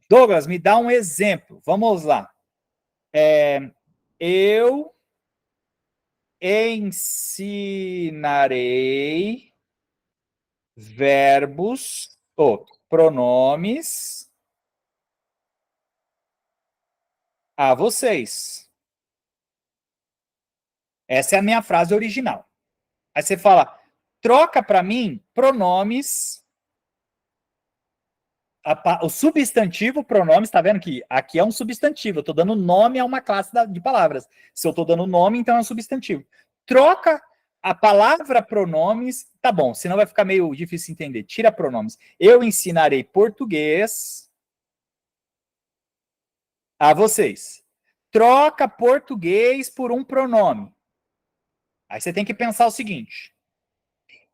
Douglas, me dá um exemplo. Vamos lá. Eu ensinarei verbos ou pronomes a vocês. Essa é a minha frase original. Aí você fala, troca para mim pronomes. O substantivo pronomes, está vendo que aqui é um substantivo. Eu estou dando nome a uma classe de palavras. Se eu estou dando nome, então é um substantivo. Troca a palavra pronomes, tá bom, senão vai ficar meio difícil entender. Tira pronomes. Eu ensinarei português a vocês. Troca português por um pronome. Aí você tem que pensar o seguinte.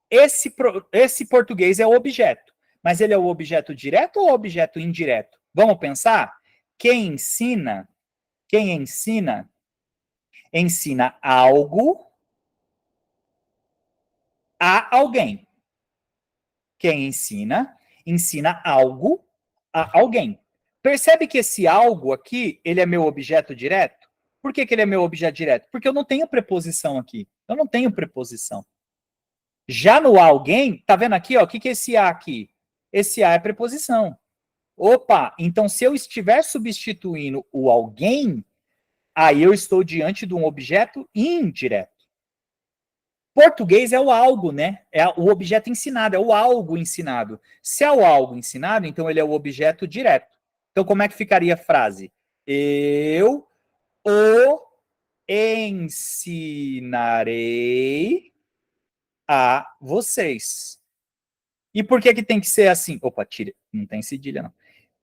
Esse português é o objeto, mas ele é o objeto direto ou o objeto indireto? Vamos pensar? Quem ensina, ensina algo a alguém. Quem ensina algo a alguém. Percebe que esse algo aqui, ele é meu objeto direto? Por que ele é meu objeto direto? Porque eu não tenho preposição aqui. Eu não tenho preposição. Já no alguém, tá vendo aqui, ó, o que é esse a aqui? Esse a é preposição. Opa, então se eu estiver substituindo o alguém, aí eu estou diante de um objeto indireto. Português é o algo, né? É o objeto ensinado, é o algo ensinado. Se é o algo ensinado, então ele é o objeto direto. Então como é que ficaria a frase? Eu o ensinarei a vocês. E por que que tem que ser assim? Opa, tira, não tem cedilha não.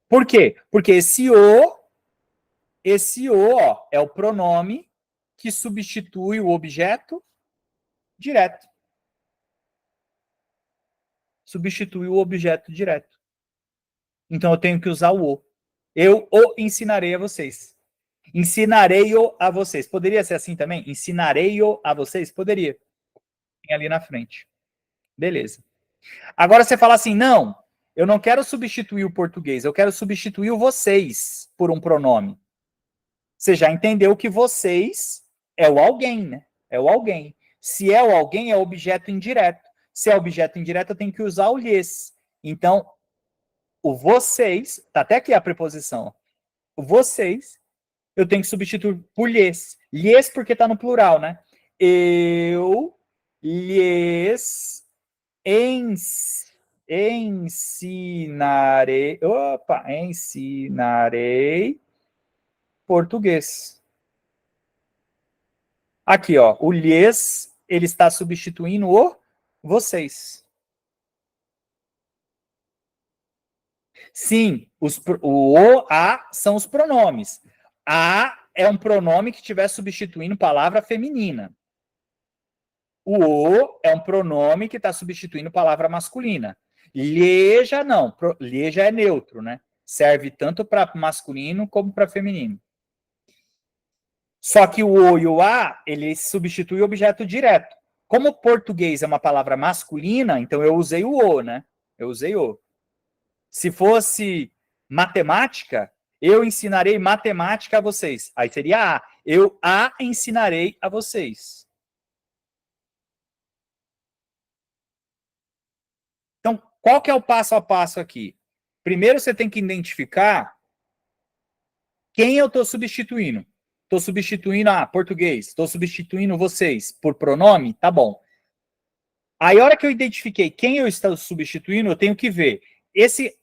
Por quê? Porque esse o, ó, é o pronome que substitui o objeto direto. Substitui o objeto direto. Então eu tenho que usar o o. Eu o ensinarei a vocês. Ensinarei-o a vocês. Poderia ser assim também? Ensinarei-o a vocês? Poderia. Tem ali na frente. Beleza. Agora você fala assim, não, eu não quero substituir o português, eu quero substituir o vocês por um pronome. Você já entendeu que vocês é o alguém, né? É o alguém. Se é o alguém, é objeto indireto. Se é objeto indireto, eu tenho que usar o lhes. Então, o vocês, tá até aqui a preposição. O vocês, eu tenho que substituir por lhes. Lhes porque tá no plural, né? Eu lhes ensinarei português. Aqui, ó, o lhes, ele está substituindo o vocês. Sim, a são os pronomes. A é um pronome que estiver substituindo palavra feminina. O é um pronome que está substituindo palavra masculina. Leja não, leja é neutro, né? Serve tanto para masculino como para feminino. Só que o e o a, ele substitui o objeto direto. Como português é uma palavra masculina, então eu usei o, né? Eu usei o. Se fosse matemática, eu ensinarei matemática a vocês. Aí seria a. Eu a ensinarei a vocês. Então, qual que é o passo a passo aqui? Primeiro você tem que identificar quem eu estou substituindo. Estou substituindo português, estou substituindo vocês por pronome, tá bom. Aí, a hora que eu identifiquei quem eu estou substituindo, eu tenho que ver esse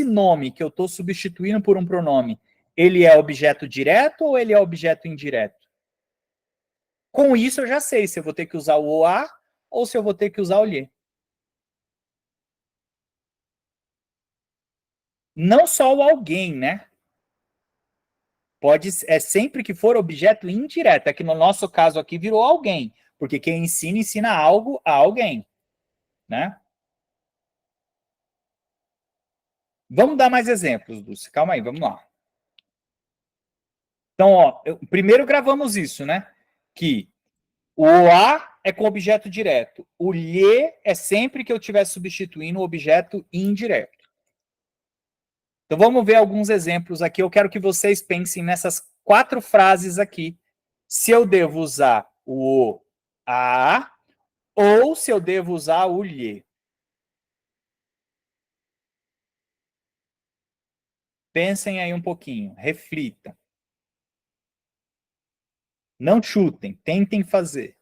nome que eu estou substituindo por um pronome, ele é objeto direto ou ele é objeto indireto? Com isso, eu já sei se eu vou ter que usar o a ou se eu vou ter que usar o lhe. Não só o alguém, né? Sempre que for objeto indireto. É que no nosso caso aqui virou alguém, porque quem ensina, ensina algo a alguém, né? Vamos dar mais exemplos, Dulce. Calma aí, vamos lá. Então, ó, primeiro gravamos isso, né? Que o a é com objeto direto. O lhe é sempre que eu estiver substituindo o objeto indireto. Então, vamos ver alguns exemplos aqui. Eu quero que vocês pensem nessas 4 frases aqui. Se eu devo usar o a ou se eu devo usar o lhe. Pensem aí um pouquinho, reflitam. Não chutem, tentem fazer.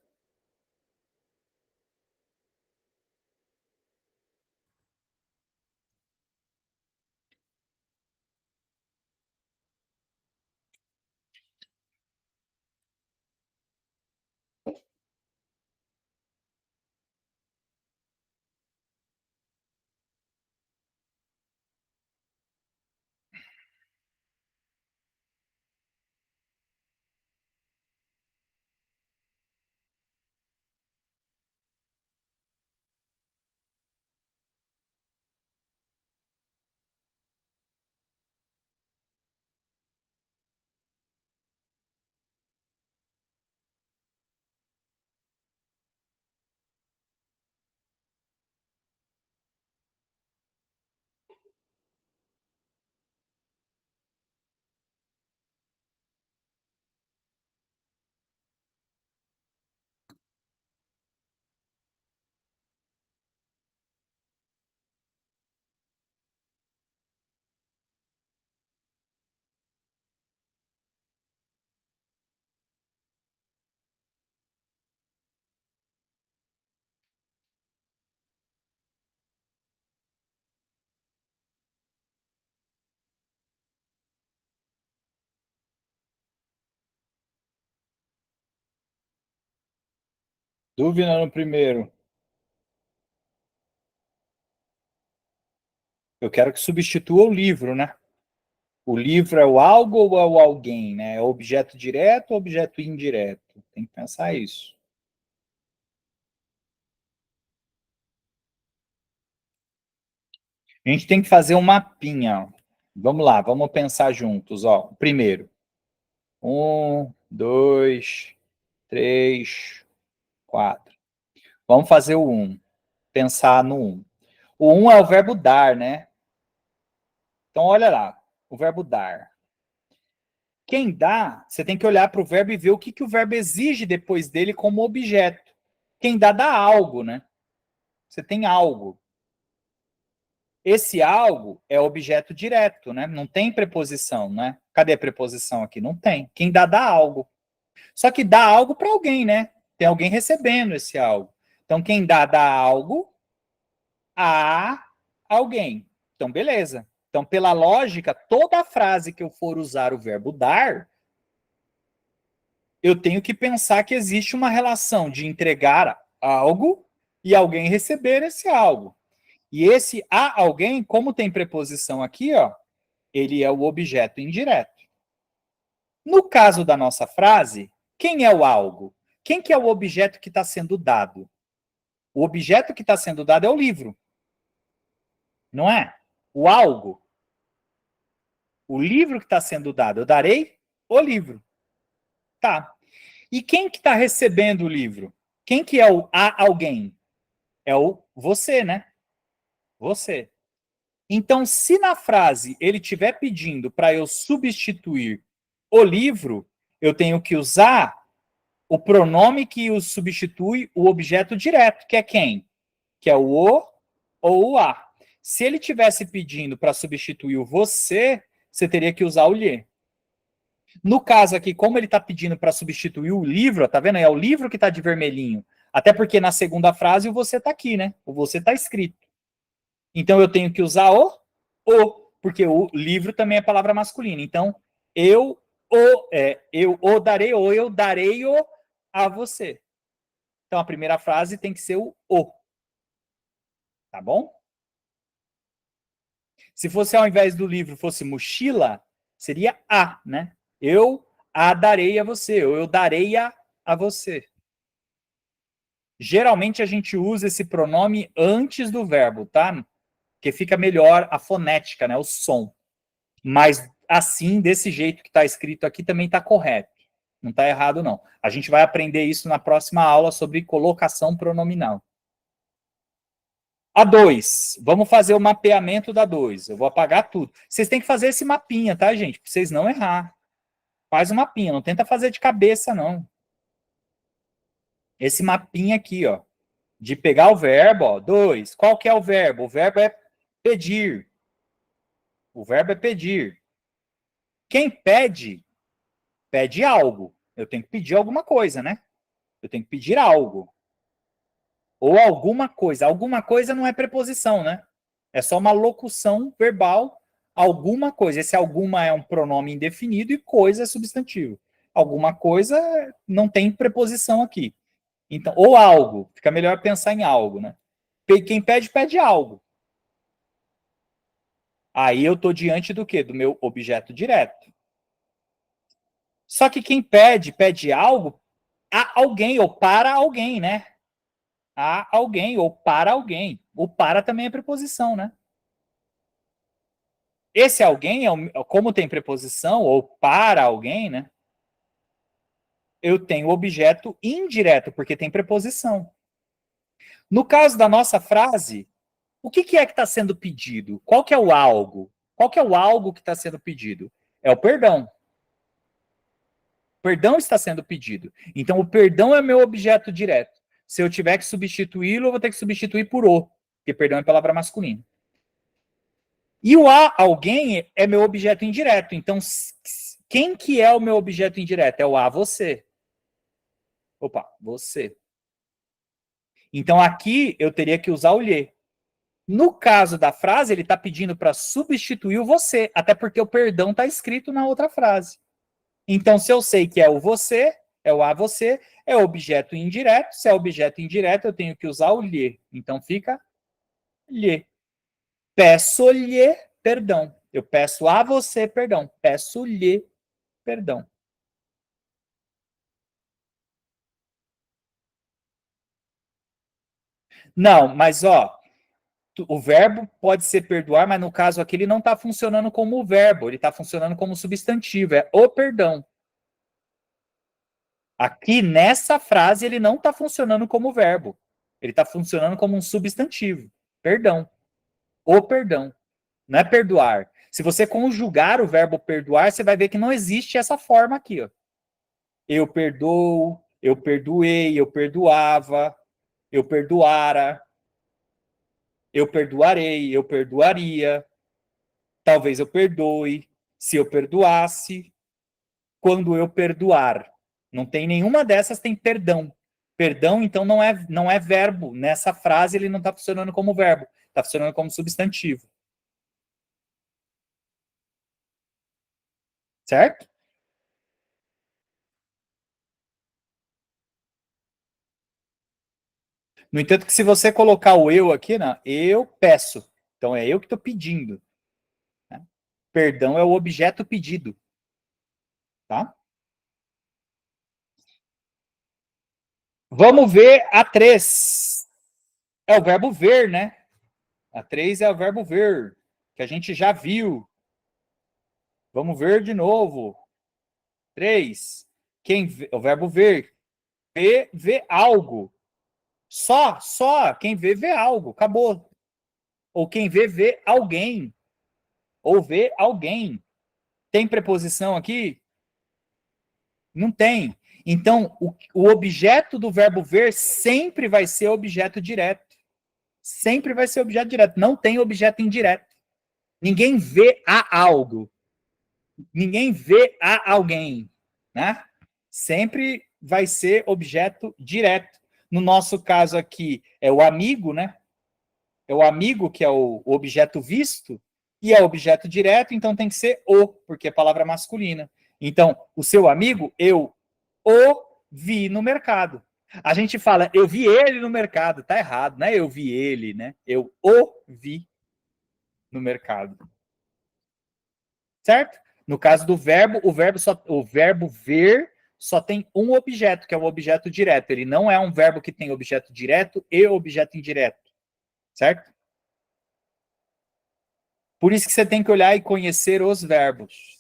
Dúvida no primeiro. Eu quero que substitua o livro, né? O livro é o algo ou é o alguém, né? É objeto direto ou objeto indireto? Tem que pensar isso. A gente tem que fazer um mapinha. Vamos lá, vamos pensar juntos. Ó. Primeiro, 1, 2, 3, 4. Vamos fazer o 1. Pensar no 1. O 1 é o verbo dar, né? Então, olha lá, o verbo dar. Quem dá, você tem que olhar para o verbo e ver o que o verbo exige depois dele como objeto. Quem dá algo, né? Você tem algo. Esse algo é objeto direto, né? Não tem preposição, né? Cadê a preposição aqui? Não tem. Quem dá algo. Só que dá algo para alguém, né? Tem alguém recebendo esse algo. Então, quem dá algo a alguém. Então, beleza. Então, pela lógica, toda frase que eu for usar o verbo dar, eu tenho que pensar que existe uma relação de entregar algo e alguém receber esse algo. E esse a alguém, como tem preposição aqui, ó, ele é o objeto indireto. No caso da nossa frase, quem é o algo? Quem que é o objeto que está sendo dado? O objeto que está sendo dado é o livro, não é? O algo. O livro que está sendo dado. Eu darei o livro. Tá. E quem que está recebendo o livro? Quem que é o a alguém? É o você, né? Você. Então, se na frase ele estiver pedindo para eu substituir o livro, eu tenho que usar o pronome que o substitui o objeto direto, que é quem? Que é o ou o a. Se ele tivesse pedindo para substituir o você teria que usar o lhe. No caso aqui, como ele está pedindo para substituir o livro, tá vendo? É o livro que está de vermelhinho. Até porque na segunda frase o você está aqui, né? O você está escrito. Então eu tenho que usar porque o livro também é palavra masculina. Então eu darei ou eu darei o a você. Então a primeira frase tem que ser o. Tá bom? Se fosse ao invés do livro fosse mochila, seria a, né? Eu a darei a você, ou eu darei a você. Geralmente a gente usa esse pronome antes do verbo, tá? Porque fica melhor a fonética, né? O som. Mas assim, desse jeito que está escrito aqui, também está correto. Não está errado, não. A gente vai aprender isso na próxima aula sobre colocação pronominal. A 2. Vamos fazer o mapeamento da 2. Eu vou apagar tudo. Vocês têm que fazer esse mapinha, tá, gente? Para vocês não errar. Faz o mapinha, não tenta fazer de cabeça, não. Esse mapinha aqui, ó. De pegar o verbo, ó. 2. Qual que é o verbo? O verbo é pedir. O verbo é pedir. Quem pede, pede algo. Eu tenho que pedir alguma coisa, né? Eu tenho que pedir algo. Ou alguma coisa. Alguma coisa não é preposição, né? É só uma locução verbal, alguma coisa. Esse alguma é um pronome indefinido e coisa é substantivo. Alguma coisa não tem preposição aqui. Então, ou algo. Fica melhor pensar em algo, né? Quem pede, pede algo. Aí eu estou diante do quê? Do meu objeto direto. Só que quem pede, pede algo a alguém ou para alguém, né? A alguém ou para alguém. O para também é preposição, né? Esse alguém, como tem preposição, ou para alguém, né? Eu tenho o objeto indireto, porque tem preposição. No caso da nossa frase, o que é que está sendo pedido? Qual que é o algo? Qual que é o algo que está sendo pedido? É o perdão. Perdão está sendo pedido. Então, o perdão é meu objeto direto. Se eu tiver que substituí-lo, eu vou ter que substituir por o, porque perdão é palavra masculina. E o a alguém é meu objeto indireto. Então, quem que é o meu objeto indireto? É o a você. Opa, você. Então, aqui eu teria que usar o lhe. No caso da frase, ele está pedindo para substituir o você, até porque o perdão está escrito na outra frase. Então, se eu sei que é o você, é o a você, é objeto indireto. Se é objeto indireto, eu tenho que usar o lhe. Então, fica lhe. Peço-lhe perdão. Eu peço a você perdão. Peço-lhe perdão. Não, mas ó, o verbo pode ser perdoar, mas no caso aqui ele não está funcionando como verbo, ele está funcionando como substantivo, é o perdão. Aqui nessa frase ele não está funcionando como verbo, ele está funcionando como um substantivo. Perdão. O perdão. Não é perdoar. Se você conjugar o verbo perdoar, você vai ver que não existe essa forma aqui. Ó. Eu perdoo, eu perdoei, eu perdoava, eu perdoara, eu perdoarei, eu perdoaria, talvez eu perdoe, se eu perdoasse, quando eu perdoar. Não tem nenhuma dessas tem perdão. Perdão, então, não é verbo. Nessa frase, ele não está funcionando como verbo. Está funcionando como substantivo. Certo? No entanto, que se você colocar o eu aqui, né, eu peço. Então, é eu que estou pedindo. Né? Perdão é o objeto pedido. Tá? Vamos ver a 3. É o verbo ver, né? A 3 é o verbo ver, que a gente já viu. Vamos ver de novo. 3. Quem vê, o verbo ver. Vê algo. Só. Quem vê algo. Acabou. Ou quem vê alguém. Ou vê alguém. Tem preposição aqui? Não tem. Então, o objeto do verbo ver sempre vai ser objeto direto. Sempre vai ser objeto direto. Não tem objeto indireto. Ninguém vê a algo. Ninguém vê a alguém. Né? Sempre vai ser objeto direto. No nosso caso aqui, é o amigo, né? É o amigo que é o objeto visto, e é objeto direto, então tem que ser o, porque é palavra masculina. Então, o seu amigo, eu o vi no mercado. A gente fala, eu vi ele no mercado, tá errado, não é eu vi ele, né? Eu o vi no mercado. Certo? No caso do verbo, o verbo ver só tem um objeto, que é o objeto direto. Ele não é um verbo que tem objeto direto e objeto indireto. Certo? Por isso que você tem que olhar e conhecer os verbos.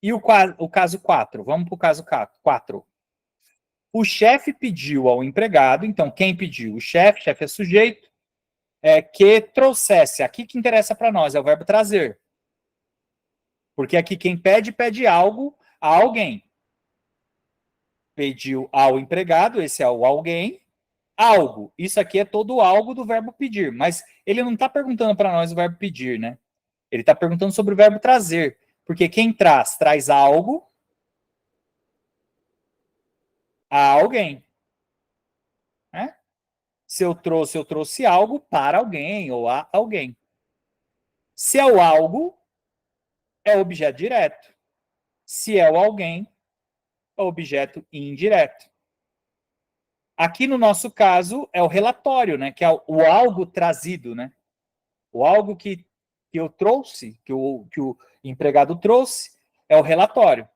E o caso 4? Vamos para o caso 4. O chefe pediu ao empregado, então quem pediu? O chefe é sujeito, que trouxesse. Aqui que interessa para nós, é o verbo trazer. Porque aqui quem pede, pede algo a alguém. Pediu ao empregado, esse é o alguém, algo. Isso aqui é todo algo do verbo pedir. Mas ele não está perguntando para nós o verbo pedir, né? Ele está perguntando sobre o verbo trazer. Porque quem traz algo a alguém. Né? Se eu trouxe algo para alguém ou a alguém. Se é o algo, é objeto direto. Se é o alguém, é objeto indireto. Aqui no nosso caso é o relatório, né? Que é o algo trazido, né? O algo que eu trouxe, que o empregado trouxe, é o relatório.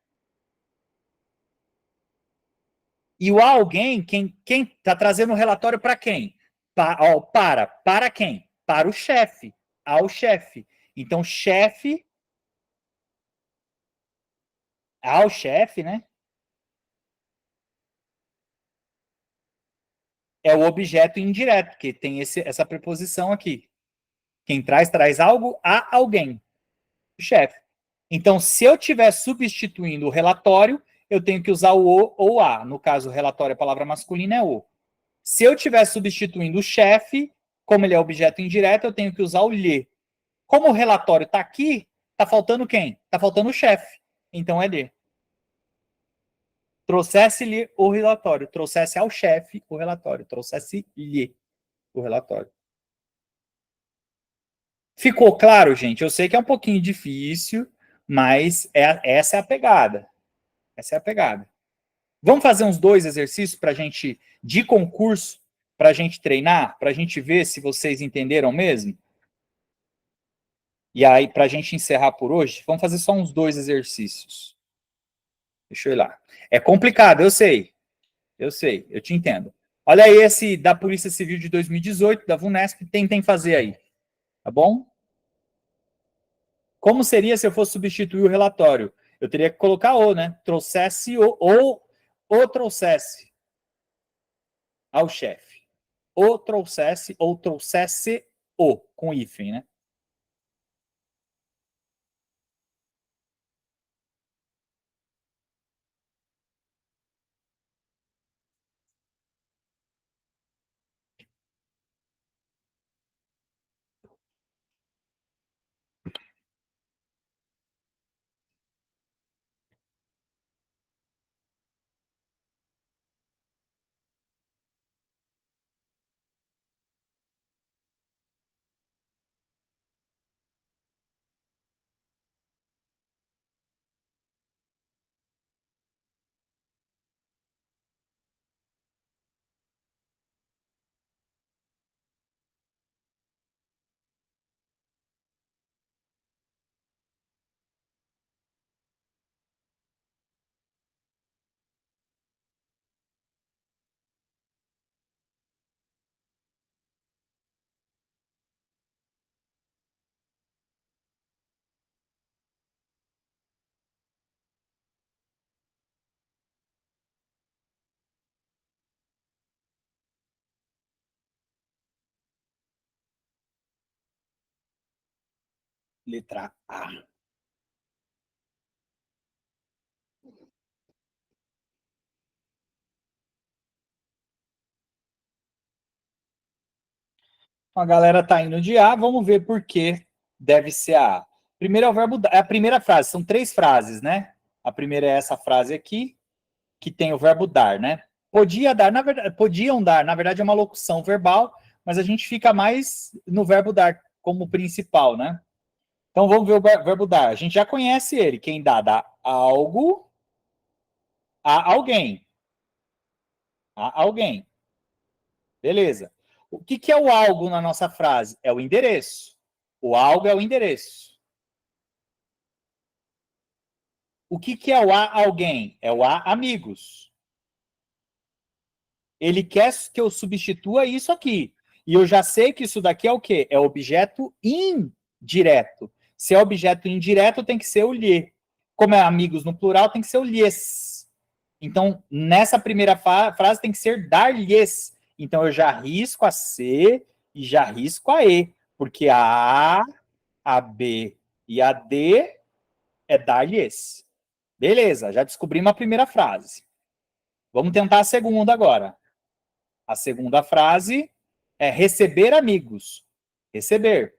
E o alguém, quem está trazendo o relatório para quem? Para quem? Para o chefe, ao chefe. Então, chefe, ao chefe, né? É o objeto indireto, que tem essa preposição aqui. Quem traz algo a alguém, o chefe. Então, se eu estiver substituindo o relatório, eu tenho que usar o ou a. No caso, o relatório, a palavra masculina é o. Se eu estiver substituindo o chefe, como ele é objeto indireto, eu tenho que usar o lhe. Como o relatório está aqui, está faltando quem? Está faltando o chefe. Então é lhe. Trouxesse-lhe o relatório. Trouxesse ao chefe o relatório. Trouxesse-lhe o relatório. Ficou claro, gente? Eu sei que é um pouquinho difícil, mas essa é a pegada. Essa é a pegada. Vamos fazer uns 2 exercícios para a gente, de concurso, para a gente treinar, para a gente ver se vocês entenderam mesmo? E aí, para a gente encerrar por hoje, vamos fazer só uns 2 exercícios. Deixa eu ir lá. É complicado, eu sei, eu te entendo. Olha aí esse da Polícia Civil de 2018, da VUNESP, tentem fazer aí, tá bom? Como seria se eu fosse substituir o relatório? Eu teria que colocar o, né? Trouxesse ou trouxesse ao chefe. Ou trouxesse ou trouxesse o, com hífen, né? Letra A. A galera tá indo de A, vamos ver por que deve ser a A. Primeiro é o verbo dar, é a primeira frase, são 3 frases, né? A primeira é essa frase aqui, que tem o verbo dar, né? Podia dar, na verdade, podiam dar, na verdade é uma locução verbal, mas a gente fica mais no verbo dar como principal, né? Então vamos ver o verbo dar. A gente já conhece ele, quem dá algo a alguém. A alguém. Beleza. O que é o algo na nossa frase? É o endereço. O algo é o endereço. O que é o a alguém? É o a amigos. Ele quer que eu substitua isso aqui. E eu já sei que isso daqui é o quê? É objeto indireto. Se é objeto indireto, tem que ser o lhe. Como é amigos no plural, tem que ser o lhes. Então, nessa primeira frase tem que ser dar-lhes. Então, eu já risco a C e já risco a E. Porque a B e a D é dar-lhes. Beleza, já descobrimos a primeira frase. Vamos tentar a segunda agora. A segunda frase é receber amigos. Receber.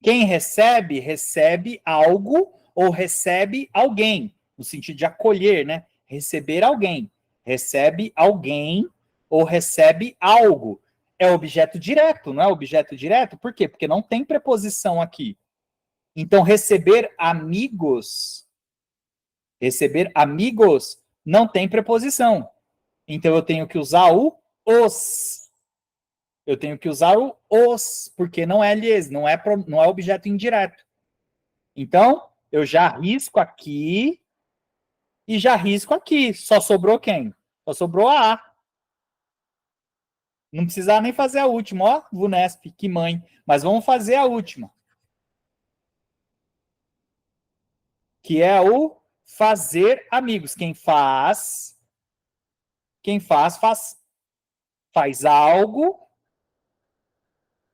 Quem recebe, recebe algo ou recebe alguém, no sentido de acolher, né? Receber alguém. Recebe alguém ou recebe algo. É objeto direto, não é objeto direto? Por quê? Porque não tem preposição aqui. Então, receber amigos não tem preposição. Então, eu tenho que usar o os. Eu tenho que usar o os, porque não é lhes, não é objeto indireto. Então, eu já risco aqui e já risco aqui. Só sobrou quem? Só sobrou a A. Não precisava nem fazer a última, ó, VUNESP, que mãe. Mas vamos fazer a última, que é o fazer amigos. Quem faz algo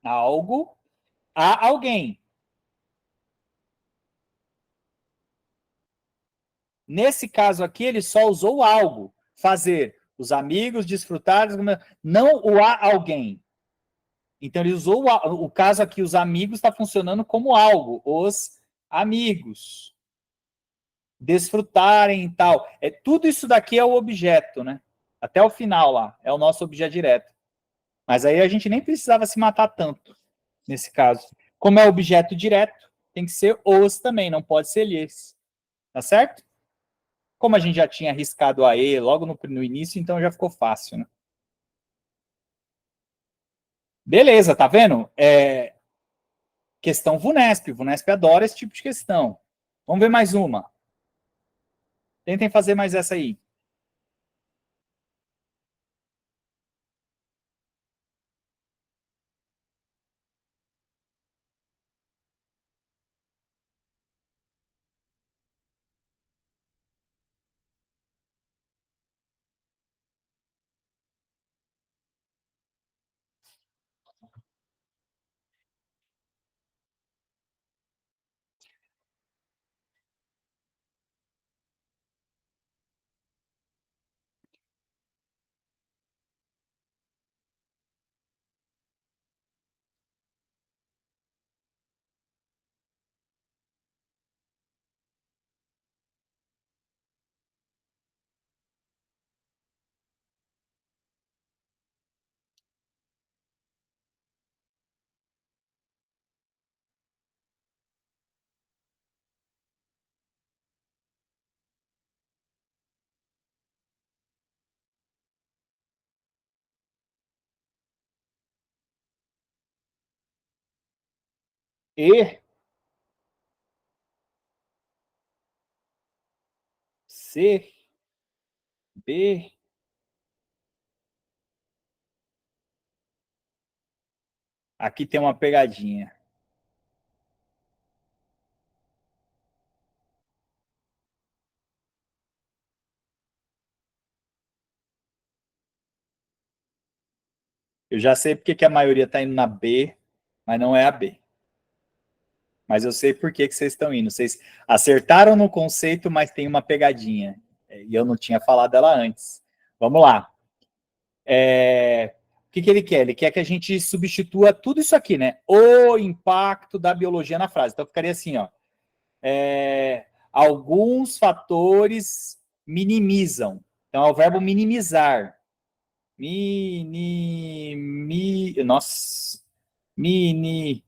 a alguém. Nesse caso aqui, ele só usou algo, fazer. Os amigos desfrutar, não o a alguém. Então, ele usou o caso aqui, os amigos, está funcionando como algo, os amigos. Desfrutarem e tal. Tudo isso daqui é o objeto, né? Até o final lá, é o nosso objeto direto. Mas aí a gente nem precisava se matar tanto, nesse caso. Como é objeto direto, tem que ser os também, não pode ser lhes. Tá certo? Como a gente já tinha arriscado a E logo no início, então já ficou fácil, né? Beleza, tá vendo? Questão VUNESP. VUNESP adora esse tipo de questão. Vamos ver mais uma. Tentem fazer mais essa aí. E, C, B. Aqui tem uma pegadinha. Eu já sei porque que a maioria está indo na B, mas não é a B. Mas eu sei por que vocês estão indo. Vocês acertaram no conceito, mas tem uma pegadinha. E eu não tinha falado ela antes. Vamos lá. O que ele quer? Ele quer que a gente substitua tudo isso aqui, né? O impacto da biologia na frase. Então ficaria assim, ó. Alguns fatores minimizam. Então é o verbo minimizar. Nossa. Minimizar.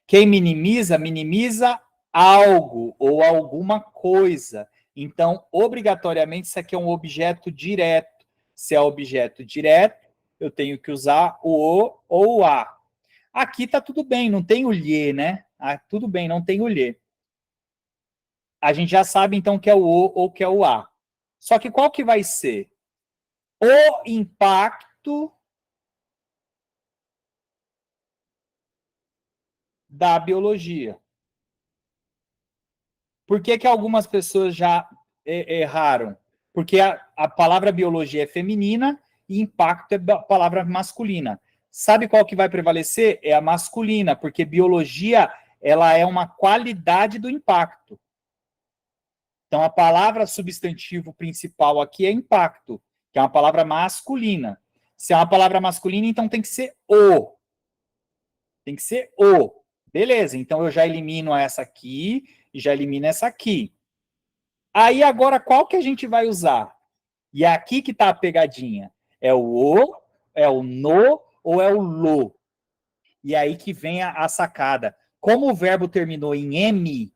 Quem minimiza, minimiza algo ou alguma coisa. Então, obrigatoriamente, isso aqui é um objeto direto. Se é objeto direto, eu tenho que usar o ou o a. Aqui tá tudo bem, não tem o lhe, né? Tudo bem, não tem o lhe. A gente já sabe, então, que é o ou que é o a. Só que qual que vai ser? O impacto da biologia. Por que algumas pessoas já erraram? Porque a palavra biologia é feminina e impacto é a palavra masculina. Sabe qual que vai prevalecer? É a masculina, porque biologia ela é uma qualidade do impacto. Então, a palavra substantivo principal aqui é impacto, que é uma palavra masculina. Se é uma palavra masculina, então tem que ser o. Tem que ser o. Beleza, então eu já elimino essa aqui e já elimino essa aqui. Aí agora qual que a gente vai usar? E é aqui que está a pegadinha. É o, é o no ou é o lo? E aí que vem a sacada. Como o verbo terminou em M,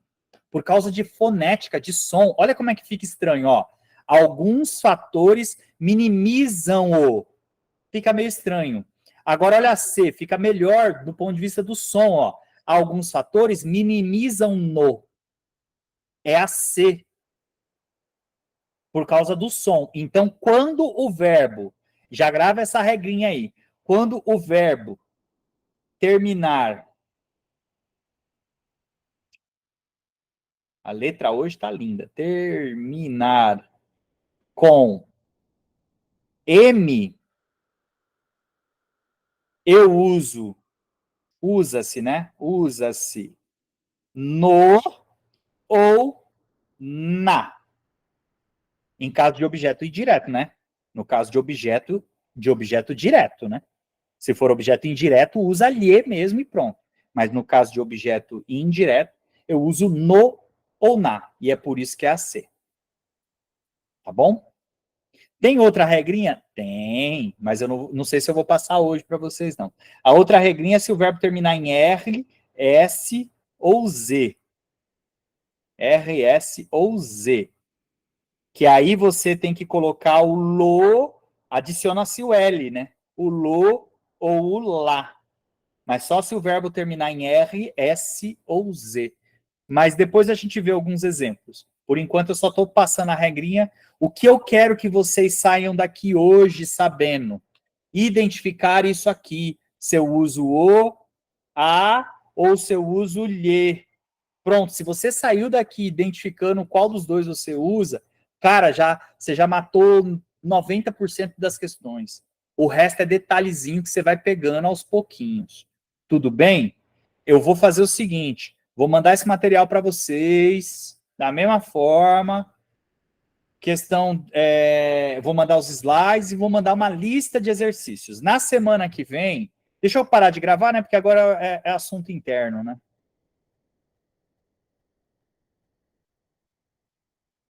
por causa de fonética, de som, olha como é que fica estranho, ó. Alguns fatores minimizam o. Fica meio estranho. Agora olha a C, fica melhor do ponto de vista do som, ó. Alguns fatores minimizam no. É a C por causa do som. Então, quando o verbo, já grava essa regrinha aí, quando o verbo terminar, a letra hoje está linda, terminar com M, eu usa-se, né? Usa-se no ou na. Em caso de objeto indireto, né? No caso de objeto direto, né? Se for objeto indireto, usa lhe mesmo e pronto. Mas no caso de objeto indireto, eu uso no ou na. E é por isso que é a C. Tá bom? Tem outra regrinha? Tem, mas eu não sei se eu vou passar hoje para vocês, não. A outra regrinha é se o verbo terminar em R, S ou Z. R, S ou Z. Que aí você tem que colocar o lo, adiciona-se o L, né? O lo ou o lá. Mas só se o verbo terminar em R, S ou Z. Mas depois a gente vê alguns exemplos. Por enquanto eu só estou passando a regrinha. O que eu quero que vocês saiam daqui hoje sabendo? Identificar isso aqui. Se eu uso o, a ou se eu uso lhe. Pronto, se você saiu daqui identificando qual dos dois você usa, cara, você já matou 90% das questões. O resto é detalhezinho que você vai pegando aos pouquinhos. Tudo bem? Eu vou fazer o seguinte, vou mandar esse material para vocês, da mesma forma, vou mandar os slides e vou mandar uma lista de exercícios. Na semana que vem, deixa eu parar de gravar, né? Porque agora é assunto interno, né?